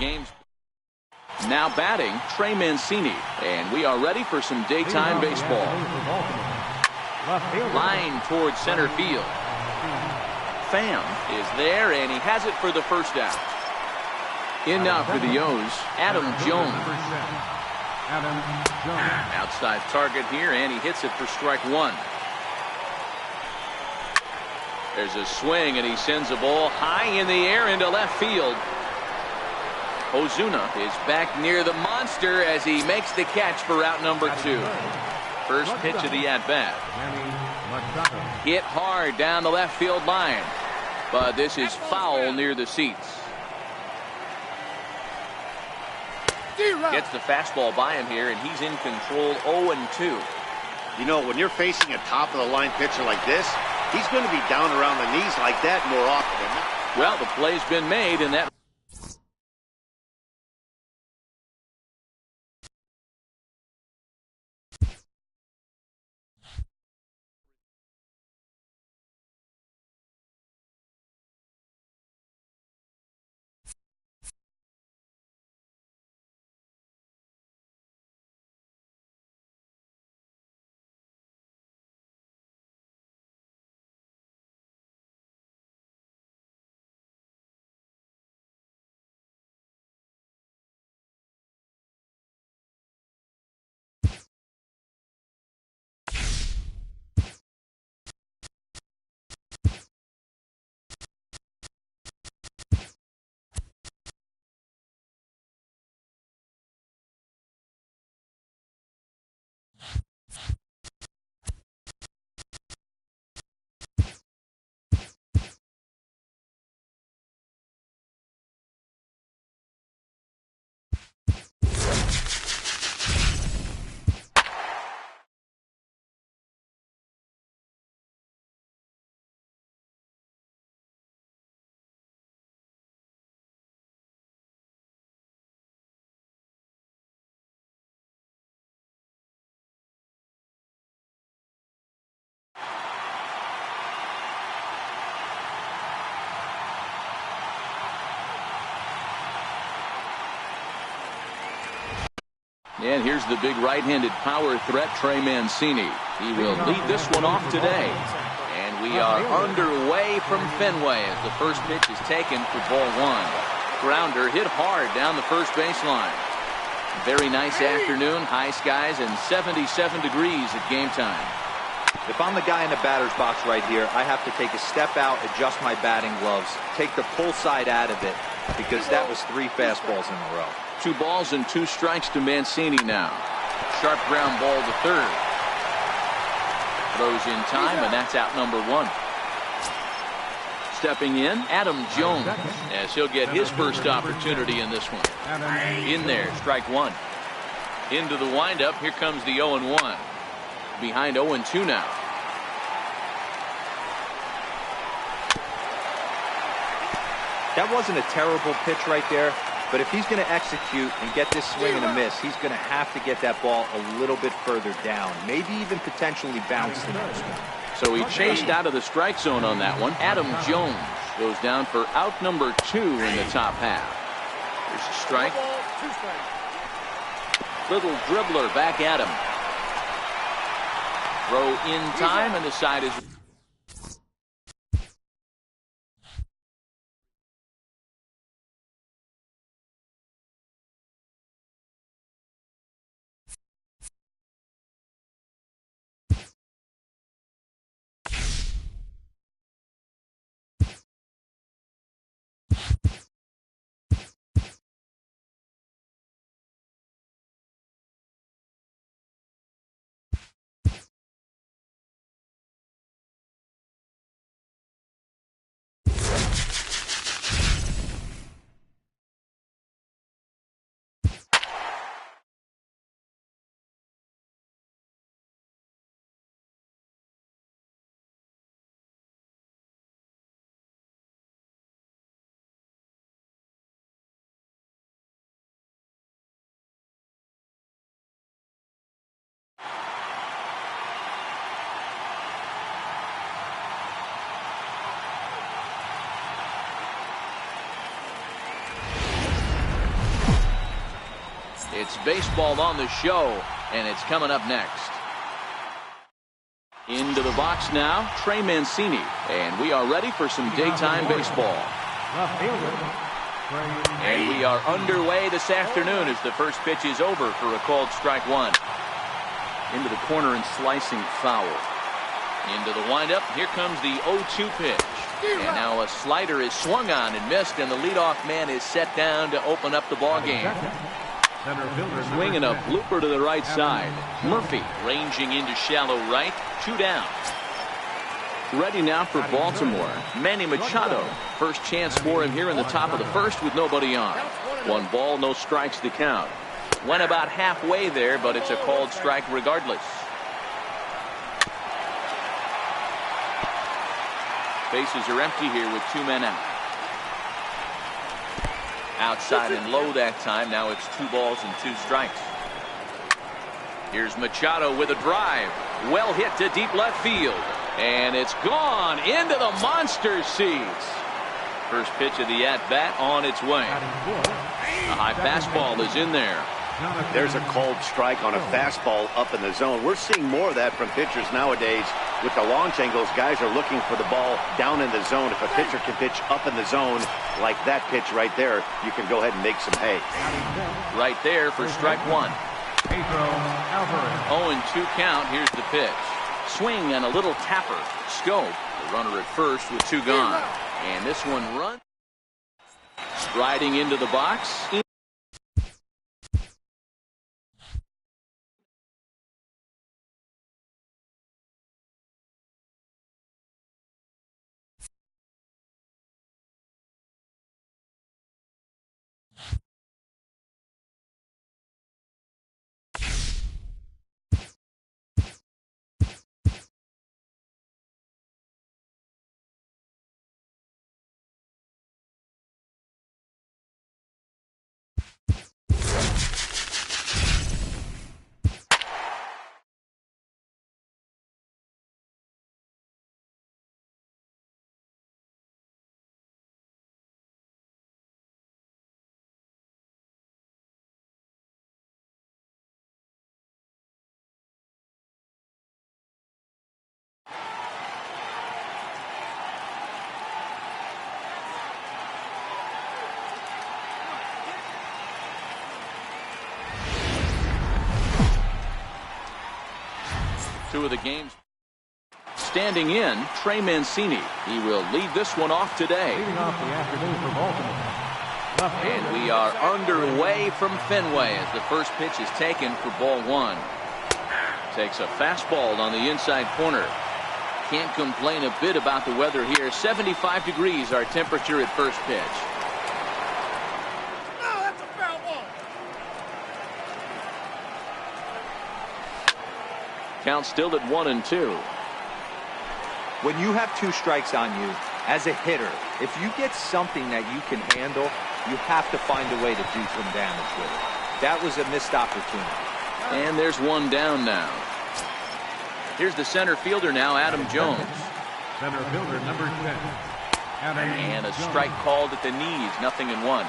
games. Now batting, Trey Mancini. And we are ready for some daytime baseball. Line towards center field. Pham is there, and he has it for the first out. In now for the O's, Adam Jones. Outside target here, and he hits it for strike one. There's a swing, and he sends a ball high in the air into left field. Ozuna is back near the monster as he makes the catch for out number 2. First pitch of the at-bat. Hit hard down the left field line, but this is foul near the seats. Gets the fastball by him here, and he's in control 0-2. You know, when you're facing a top-of-the-line pitcher like this, he's going to be down around the knees like that more often than not. Well, the play's been made, and that. And here's the big right-handed power threat, Trey Mancini. He will lead this one off today. And we are underway from Fenway as the first pitch is taken for ball 1. Grounder hit hard down the first baseline. Very nice afternoon, high skies, and 77 degrees at game time. If I'm the guy in the batter's box right here, I have to take a step out, adjust my batting gloves, take the pull side out of it, because that was 3 fastballs in a row. 2 balls and 2 strikes to Mancini now. Sharp ground ball to third. Throws in time, and that's out number 1. Stepping in, Adam Jones, as he'll get his first opportunity in this one. In there, strike 1. Into the windup, here comes the 0-1. Behind 0-2 now. That wasn't a terrible pitch right there, but if he's going to execute and get this swing and a miss, he's going to have to get that ball a little bit further down, maybe even potentially bounce the next one. So he chased out of the strike zone on that one. Adam Jones goes down for out number 2 in the top half. There's a strike. Little dribbler back at him. Throw in time, and the side is It's baseball on the show, and it's coming up next. Into the box now, Trey Mancini, and we are ready for some daytime baseball. And we are underway this afternoon as the first pitch is over for a called strike one. Into the corner and slicing foul. Into the windup. Here comes the 0-2 pitch. And now a slider is swung on and missed, and the leadoff man is set down to open up the ball game. Swinging a blooper to the right side. Murphy ranging into shallow right. 2 down. Ready now for Baltimore. Manny Machado. First chance for him here in the top of the first with nobody on. 1 ball, no strikes to count. Went about halfway there, but it's a called strike regardless. Bases are empty here with 2 men out. Outside and low that time. Now it's 2 balls and 2 strikes. Here's Machado with a drive. Well hit to deep left field. And it's gone into the monster seats. First pitch of the at-bat on its way. A high fastball is in there. There's a called strike on a fastball up in the zone. We're seeing more of that from pitchers nowadays. With the launch angles, guys are looking for the ball down in the zone. If a pitcher can pitch up in the zone like that pitch right there, you can go ahead and make some hay. Right there for strike one. 0-2 count. Here's the pitch. Swing and a little tapper. Scope. The runner at first with 2 gone. And this one run. Striding into the box. Two of the games. Standing in, Trey Mancini. He will lead this one off today. Leading off the afternoon for Baltimore. And we are underway from Fenway as the first pitch is taken for ball 1. Takes a fastball on the inside corner. Can't complain a bit about the weather here. 75 degrees our temperature at first pitch. Count still at 1-2. When you have 2 strikes on you, as a hitter, if you get something that you can handle, you have to find a way to do some damage with it. That was a missed opportunity. And there's 1 down now. Here's the center fielder now, Adam Jones. Center fielder number 10. And a strike called at the knees, 0-1.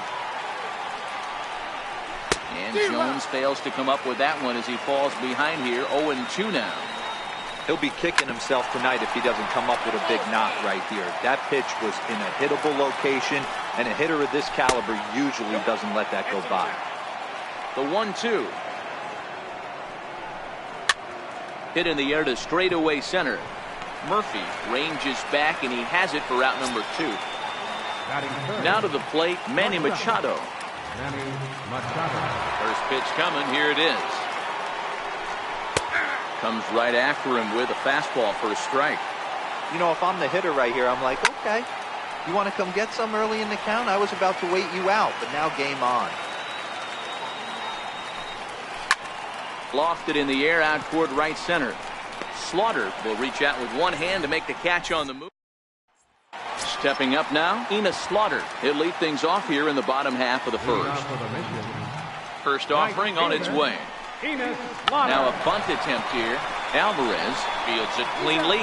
And Jones fails to come up with that one as he falls behind here. 0-2 now. He'll be kicking himself tonight if he doesn't come up with a big knock right here. That pitch was in a hittable location, and a hitter of this caliber usually doesn't let that go by. The 1-2. Hit in the air to straightaway center. Murphy ranges back, and he has it for out number 2. Now to the plate, Manny Machado. First pitch coming. Here it is. Comes right after him with a fastball for a strike. You know, if I'm the hitter right here, I'm like, okay, you want to come get some early in the count? I was about to wait you out, but now game on. Lofted in the air out toward right center. Slaughter will reach out with 1 hand to make the catch on the move. Stepping up now, Enos Slaughter. He'll lead things off here in the bottom half of the first. First offering on its way. Now a bunt attempt here. Alvarez fields it cleanly,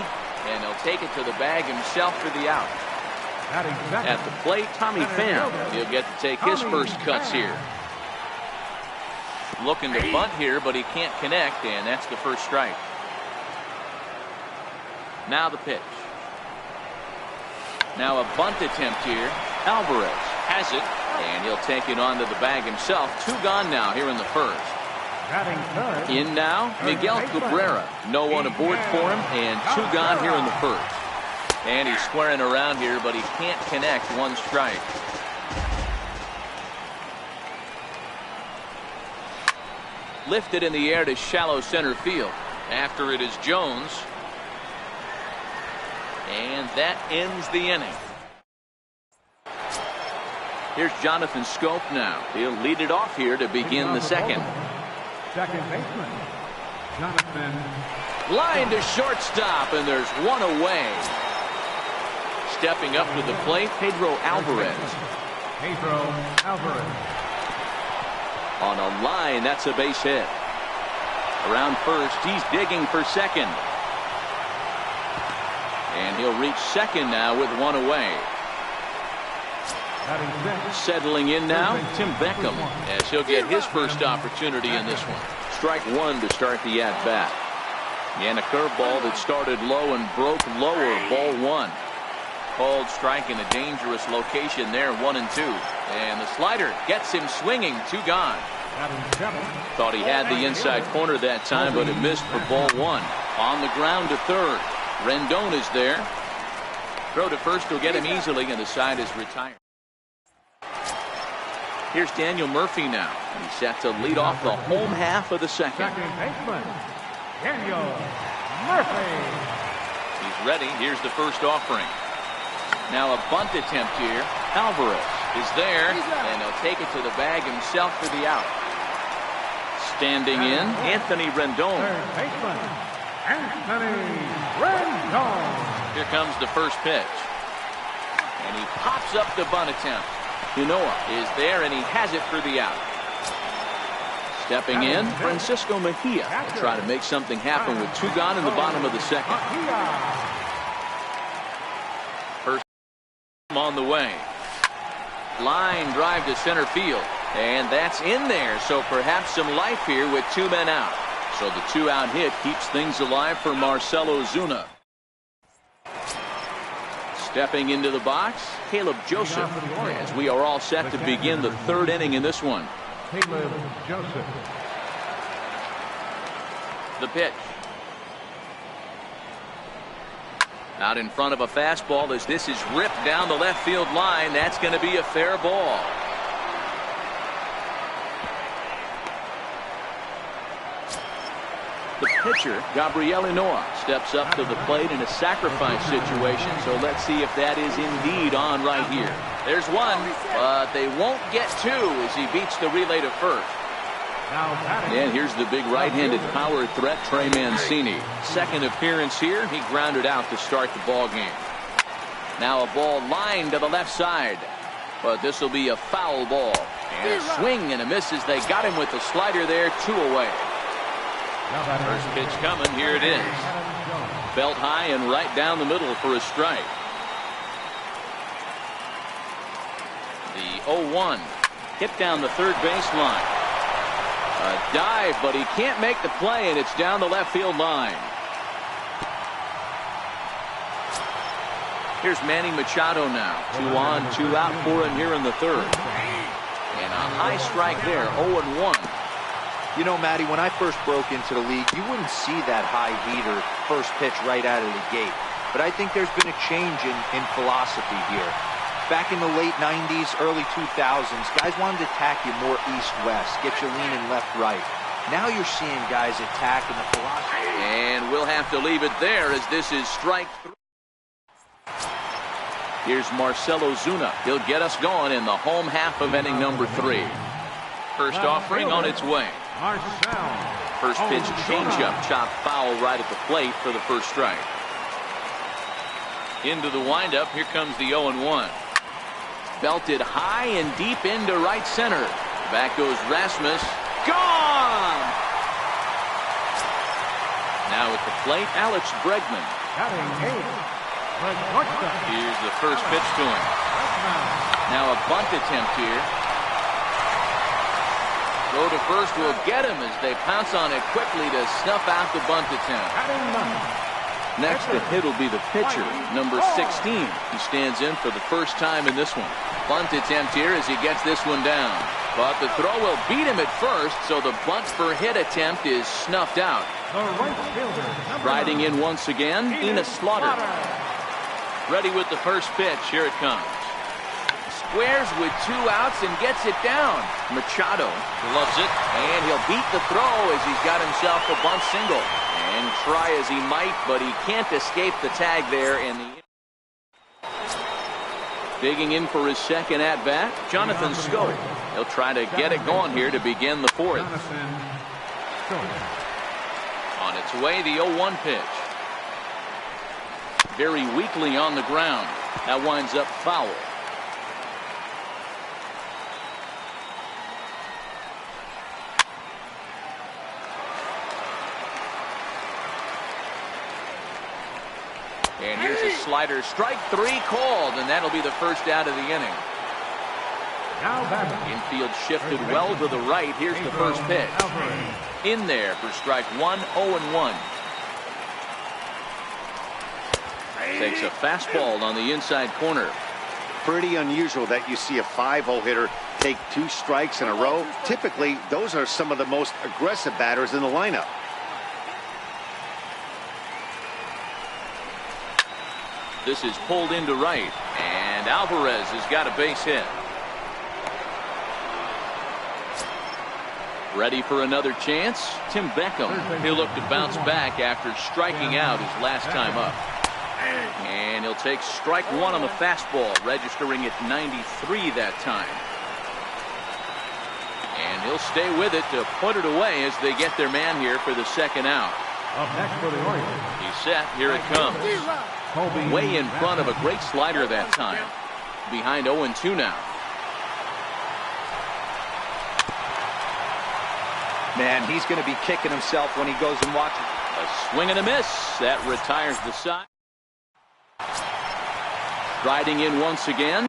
and he'll take it to the bag himself for the out. At the plate, Tommy Pham. He'll get to take his first cuts here. Looking to bunt here, but he can't connect, and that's the first strike. Now the pitch. Now a bunt attempt here. Alvarez has it, and he'll take it onto the bag himself. 2 gone now here in the first. In now, Miguel Cabrera. No one aboard for him, and 2 gone here in the first. And he's squaring around here, but he can't connect. 1 strike. Lifted in the air to shallow center field. After it is Jones. And that ends the inning. Here's Jonathan Scope now. He'll lead it off here to begin the second. Second baseman, Jonathan. Line to shortstop, and there's 1 away. Stepping up to the plate, Pedro Alvarez. Pedro Alvarez. On a line, that's a base hit. Around first, he's digging for second. And he'll reach second now with 1 away. Settling in now, Tim Beckham, as he'll get his first opportunity in this one. Strike 1 to start the at-bat. And a curveball that started low and broke lower, ball 1. Called strike in a dangerous location there, 1 and 2. And the slider gets him swinging, 2 gone. Thought he had the inside corner that time, but it missed for ball 1. On the ground to third. Rendon is there. Throw to first will get him easily, and the side is retired. Here's Daniel Murphy now. He's set to lead off the home half of the second. Second baseman, Daniel Murphy. He's ready. Here's the first offering. Now a bunt attempt here. Alvarez is there, and he'll take it to the bag himself for the out. Standing in, Anthony Rendon. Third baseman, Anthony Rendon. Here comes the first pitch. And he pops up the bunt attempt. Unoa is there, and he has it for the out. Stepping in, Francisco Mejia will try to make something happen with 2 gone in the bottom of the second. First on the way. Line drive to center field, and that's in there, so perhaps some life here with 2 men out. So the 2-out hit keeps things alive for Marcell Ozuna. Stepping into the box, Caleb Joseph, as we are all set to begin the 3rd inning in this one. Caleb Joseph. The pitch. Out in front of a fastball as this is ripped down the left field line. That's going to be a fair ball. The pitcher, Gabriel Unoa, steps up to the plate in a sacrifice situation. So let's see if that is indeed on right here. There's 1, but they won't get 2 as he beats the relay to first. And here's the big right-handed power threat, Trey Mancini. Second appearance here. He grounded out to start the ball game. Now a ball lined to the left side, but this will be a foul ball. And a swing and a miss as they got him with the slider there, 2 away. First pitch coming. Here it is. Belt high and right down the middle for a strike. The 0-1 hit down the third baseline. A dive, but he can't make the play, and it's down the left field line. Here's Manny Machado now. 2 on, 2 out for him here in the 3rd. And a high strike there, 0-1. You know, Matty, when I first broke into the league, you wouldn't see that high heater first pitch right out of the gate. But I think there's been a change in philosophy here. Back in the late 90s, early 2000s, guys wanted to attack you more east-west, get you leaning left-right. Now you're seeing guys attacking the philosophy. And we'll have to leave it there as this is strike 3. Here's Marcell Ozuna. He'll get us going in the home half of inning number 3. First offering on its way. First pitch changeup, chopped foul right at the plate for the first strike. Into the windup, here comes the 0-1. Belted high and deep into right center. Back goes Rasmus. Gone! Now at the plate, Alex Bregman. Here's the first pitch to him. Now a bunt attempt here. Throw to first will get him as they pounce on it quickly to snuff out the bunt attempt. Next to hit will be the pitcher, number 16. He stands in for the first time in this one. Bunt attempt here as he gets this one down. But the throw will beat him at first, so the bunt for hit attempt is snuffed out. Riding in once again, Ina Slaughter. Ready with the first pitch. Here it comes. Squares with 2 outs and gets it down. Machado loves it, and he'll beat the throw as he's got himself a bunt single. And try as he might, but he can't escape the tag there. And digging in for his second at-bat, Jonathan Scope. He'll try to get it going here to begin the fourth. On its way, the 0-1 pitch. Very weakly on the ground. That winds up foul. And here's a slider. Strike 3 called, and that'll be the first out of the inning. Infield shifted well to the right. Here's the first pitch. In there for strike 1, 0-1. Takes a fastball on the inside corner. Pretty unusual that you see a 5-0 hitter take 2 strikes in a row. Typically, those are some of the most aggressive batters in the lineup. This is pulled into right, and Alvarez has got a base hit. Ready for another chance? Tim Beckham. He'll look to bounce back after striking out his last time up. And he'll take strike 1 on the fastball, registering at 93 that time. And he'll stay with it to put it away as they get their man here for the second out. Up next for the Orioles. He's set. Here it comes. Way in front of a great slider that time. Behind 0-2 now. Man, he's going to be kicking himself when he goes and watches. A swing and a miss. That retires the side. Riding in once again.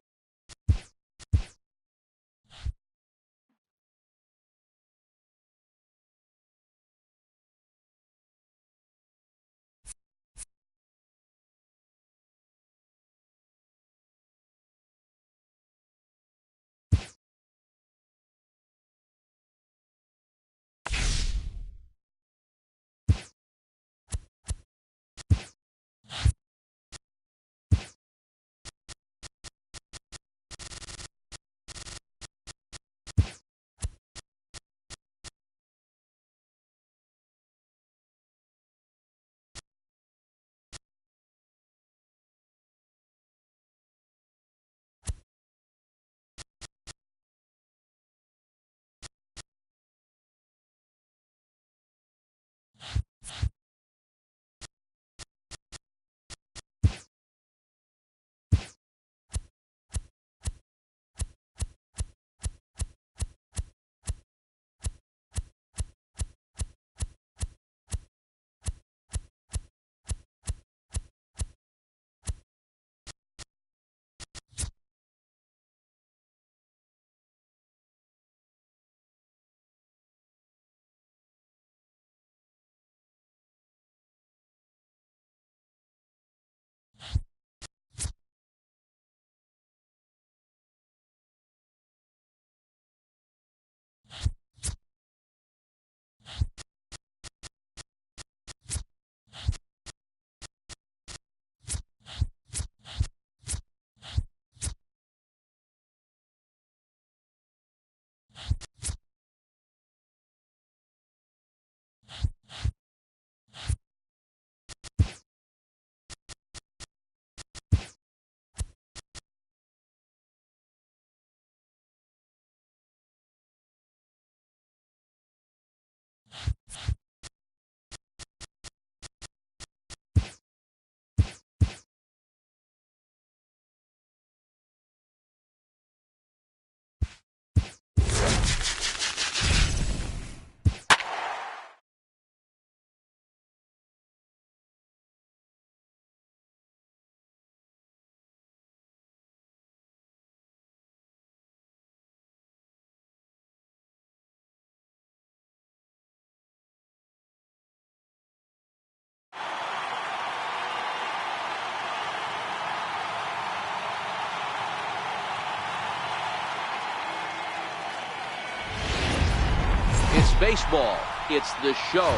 baseball, it's the show,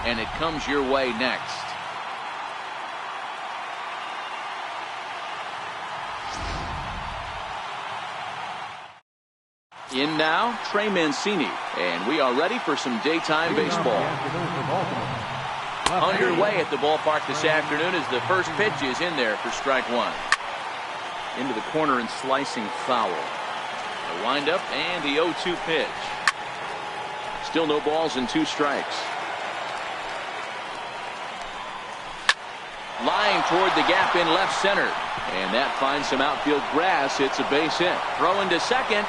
and it comes your way next. In now, Trey Mancini, and we are ready for some daytime baseball. Underway at the ballpark this afternoon as the first pitch is in there for strike one. Into the corner and slicing foul. The windup and the 0-2 pitch. Still no balls and 2 strikes. Line toward the gap in left center. And that finds some outfield grass. It's a base hit. Throw into second.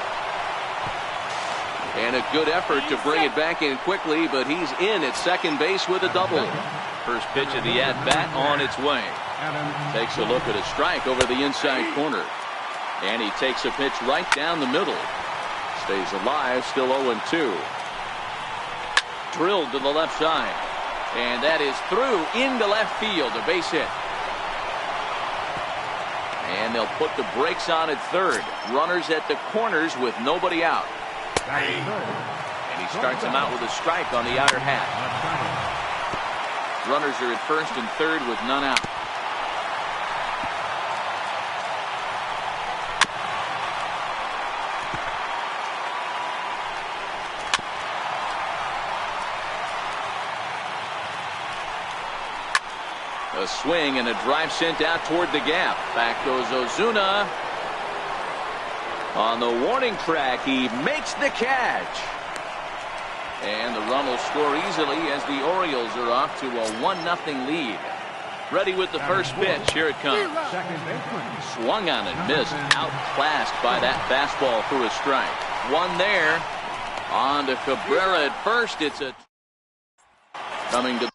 And a good effort to bring it back in quickly, but he's in at second base with a double. First pitch of the at-bat on its way. Takes a look at a strike over the inside corner. And he takes a pitch right down the middle. Stays alive, still 0-2. Drilled to the left side. And that is through into left field, a base hit. And they'll put the brakes on at third. Runners at the corners with nobody out. And he starts him out with a strike on the outer half. Runners are at first and third with none out. A swing and a drive sent out toward the gap. Back goes Ozuna. On the warning track, he makes the catch. And the run will score easily as the Orioles are off to a 1-0 lead. Ready with the first pitch. Here it comes. Swung on and missed. Outclassed by that fastball through a strike. One there. On to Cabrera at first. It's a coming to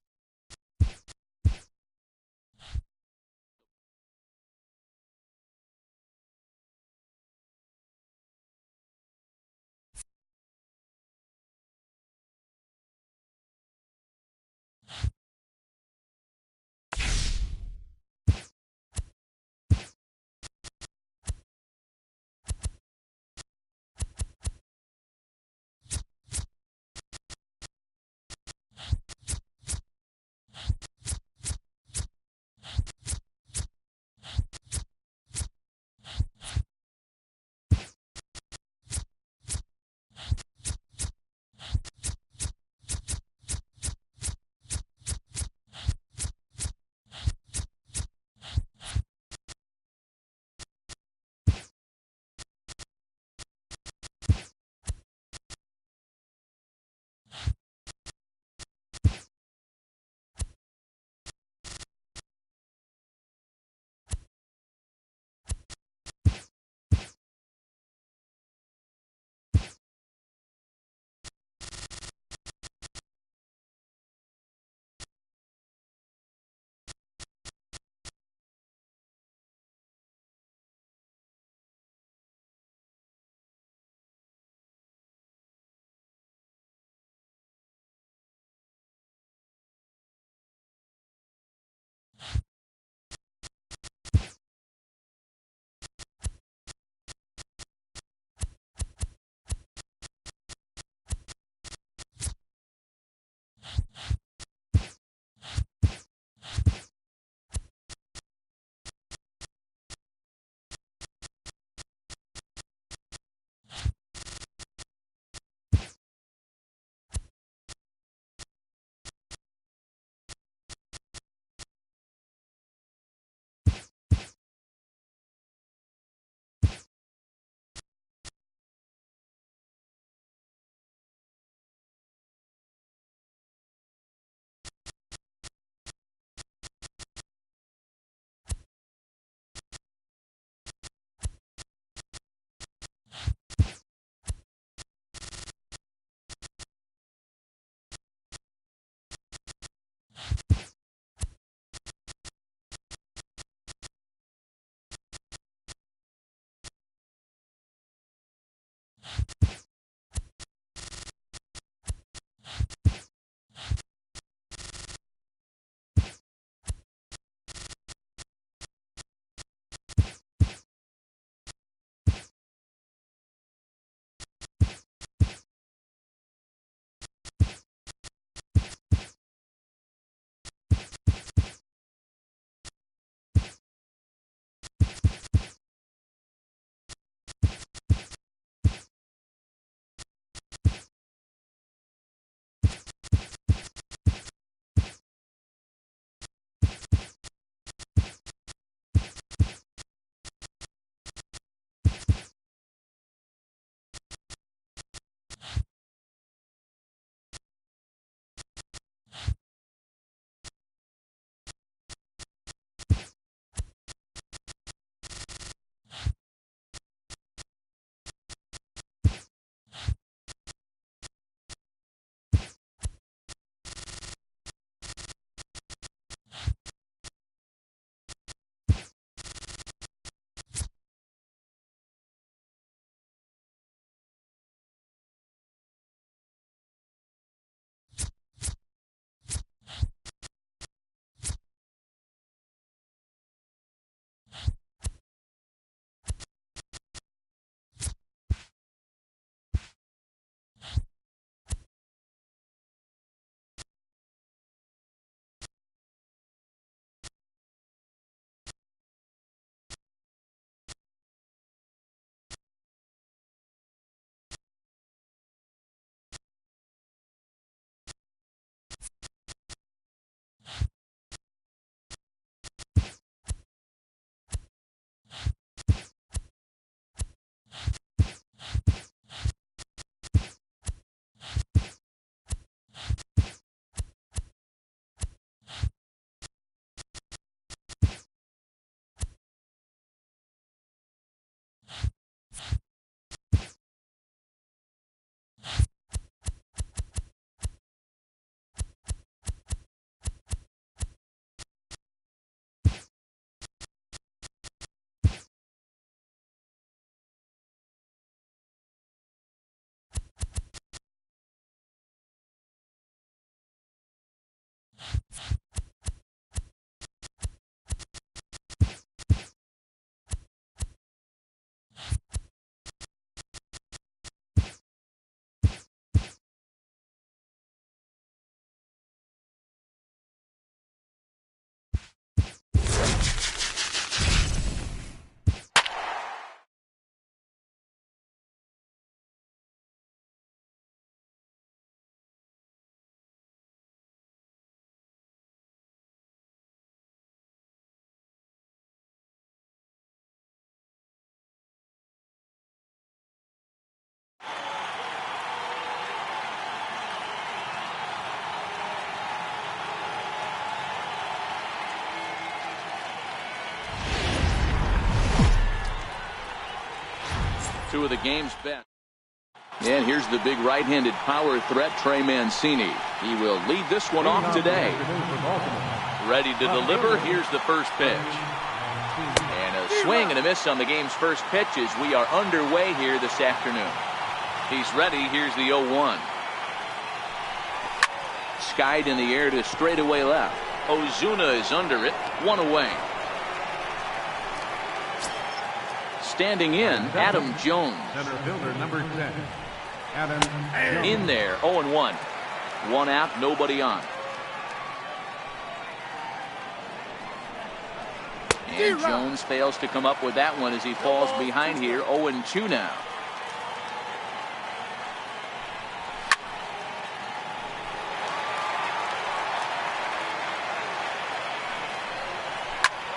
Two of the game's best. And here's the big right-handed power threat, Trey Mancini. He will lead this one off today. Ready to deliver. Here's the first pitch. And a swing and a miss on the game's first pitch as we are underway here this afternoon. He's ready. Here's the 0-1. Skied in the air to straightaway left. Ozuna is under it. One away. Standing in, Adam Jones. Center fielder number 10, Adam Jones. In there, 0-1. One out, nobody on. And Jones fails to come up with that one as he falls behind here, 0-2 now.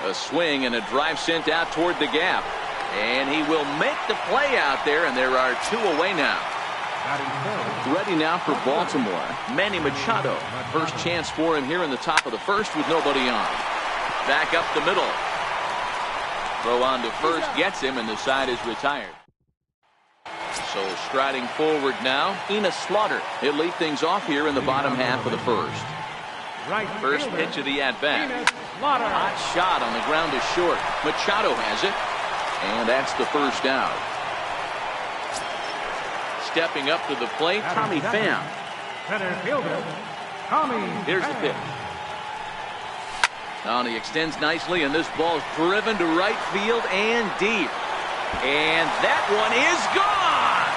A swing and a drive sent out toward the gap. And he will make the play out there, and there are two away now. Ready now for Baltimore, Manny Machado. First chance for him here in the top of the first with nobody on. Back up the middle. Throw on to first gets him, and the side is retired. So striding forward now, Enos Slaughter. He'll lead things off here in the bottom half of the first. First pitch of the at-bat. Hot shot on the ground is short. Machado has it. And that's the first out. Stepping up to the plate, Tommy Pham. Center fielder, Tommy. Here's the pitch. He extends nicely, and this ball is driven to right field and deep. And that one is gone!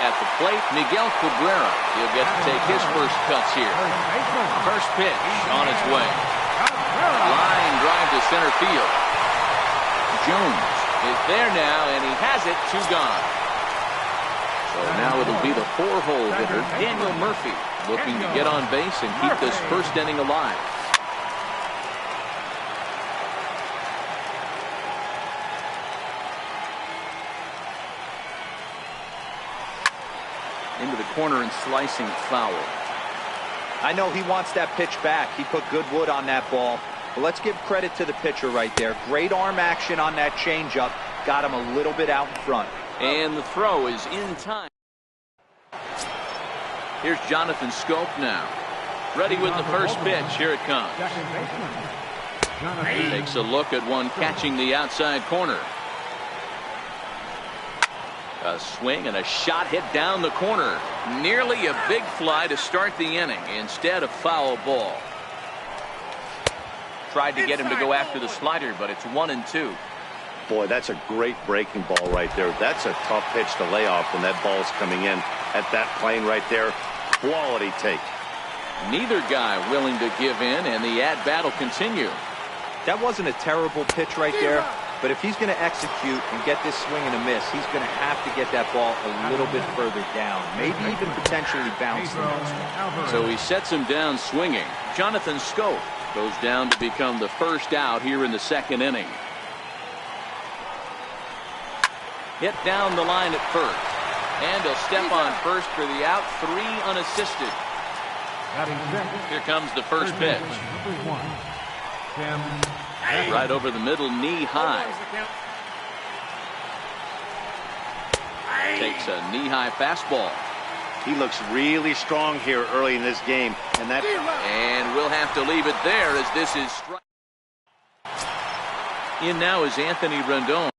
At the plate, Miguel Cabrera. He'll get to take his first cuts here. First pitch on its way. Line drive to center field. Jones is there now, and he has it. Two gone. So now it'll be the four-hole hitter, Daniel Murphy, looking to get on base and keep this first inning alive. Into the corner and slicing foul. I know he wants that pitch back. He put good wood on that ball. But let's give credit to the pitcher right there. Great arm action on that changeup. Got him a little bit out in front. And the throw is in time. Here's Jonathan Scope now. Ready with the first pitch. Here it comes. Takes a look at one catching the outside corner. A swing and a shot hit down the corner. Nearly a big fly to start the inning. Instead, a foul ball. Tried to get him to go after the slider, but it's 1-2. Boy, that's a great breaking ball right there. That's a tough pitch to lay off when that ball's coming in at that plane right there. Quality take. Neither guy willing to give in, and the at-bat will continue. That wasn't a terrible pitch right there, but if he's going to execute and get this swing and a miss, he's going to have to get that ball a little bit further down, maybe even potentially bounce the next one. So he sets him down swinging. Jonathan Scope goes down to become the first out here in the second inning. Hit down the line at first. And he'll step on first for the out. 3 unassisted. Here comes the first pitch. Right over the middle, knee high. Takes a knee-high fastball. He looks really strong here early in this game. And we'll have to leave it there as this is strike. In now is Anthony Rendon.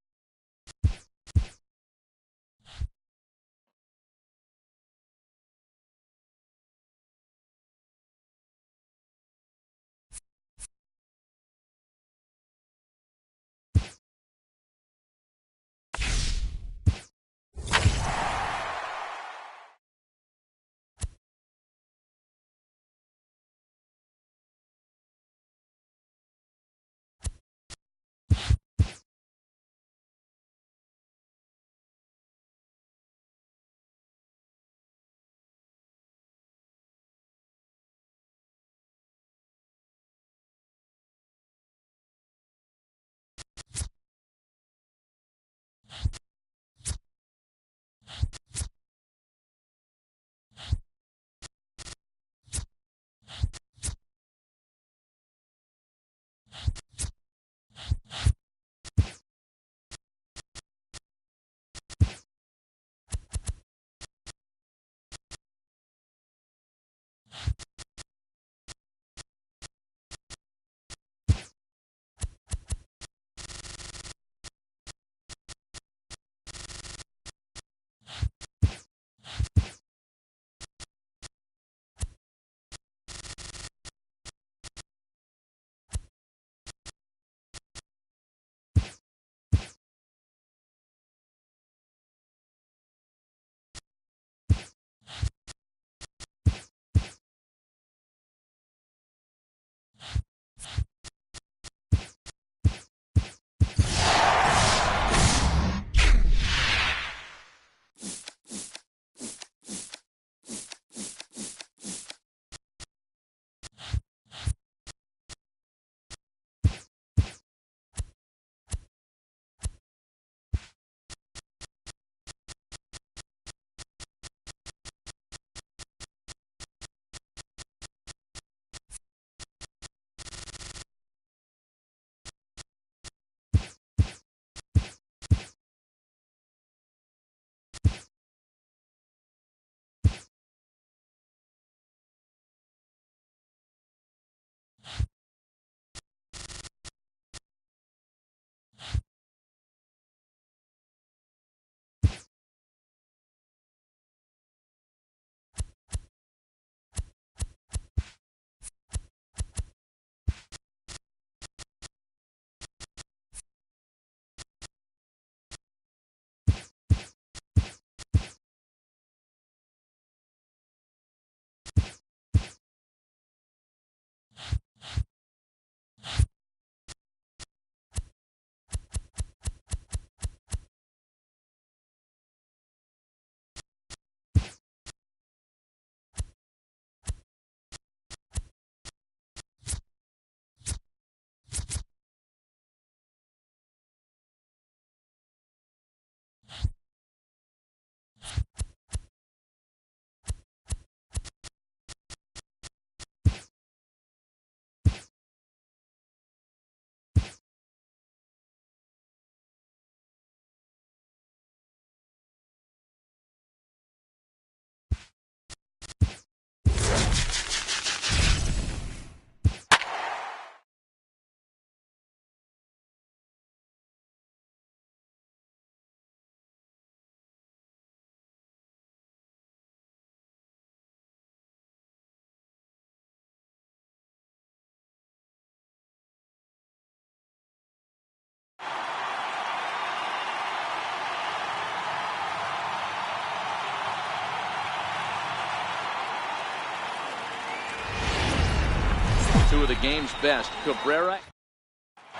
of the game's best. Cabrera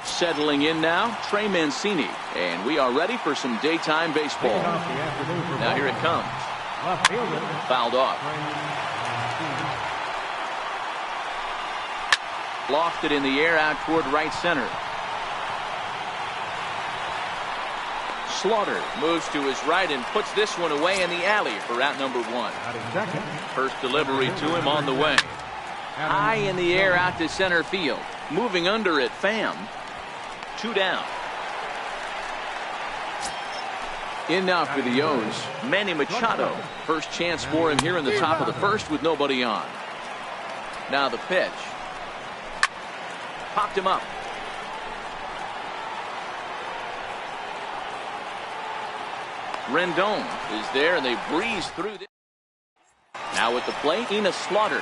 settling in now. Trey Mancini. And we are ready for some daytime baseball. Now here it comes. Left fielder. Fouled off. Lofted in the air out toward right center. Slaughter moves to his right and puts this one away in the alley for out number 1. First delivery to him on the way. High in the air out to center field. Moving under it, Pham. 2 down. In now for the O's, Manny Machado. First chance for him here in the top of the first with nobody on. Now the pitch. Popped him up. Rendon is there, and they breeze through this. Now at the plate, Enos Slaughter.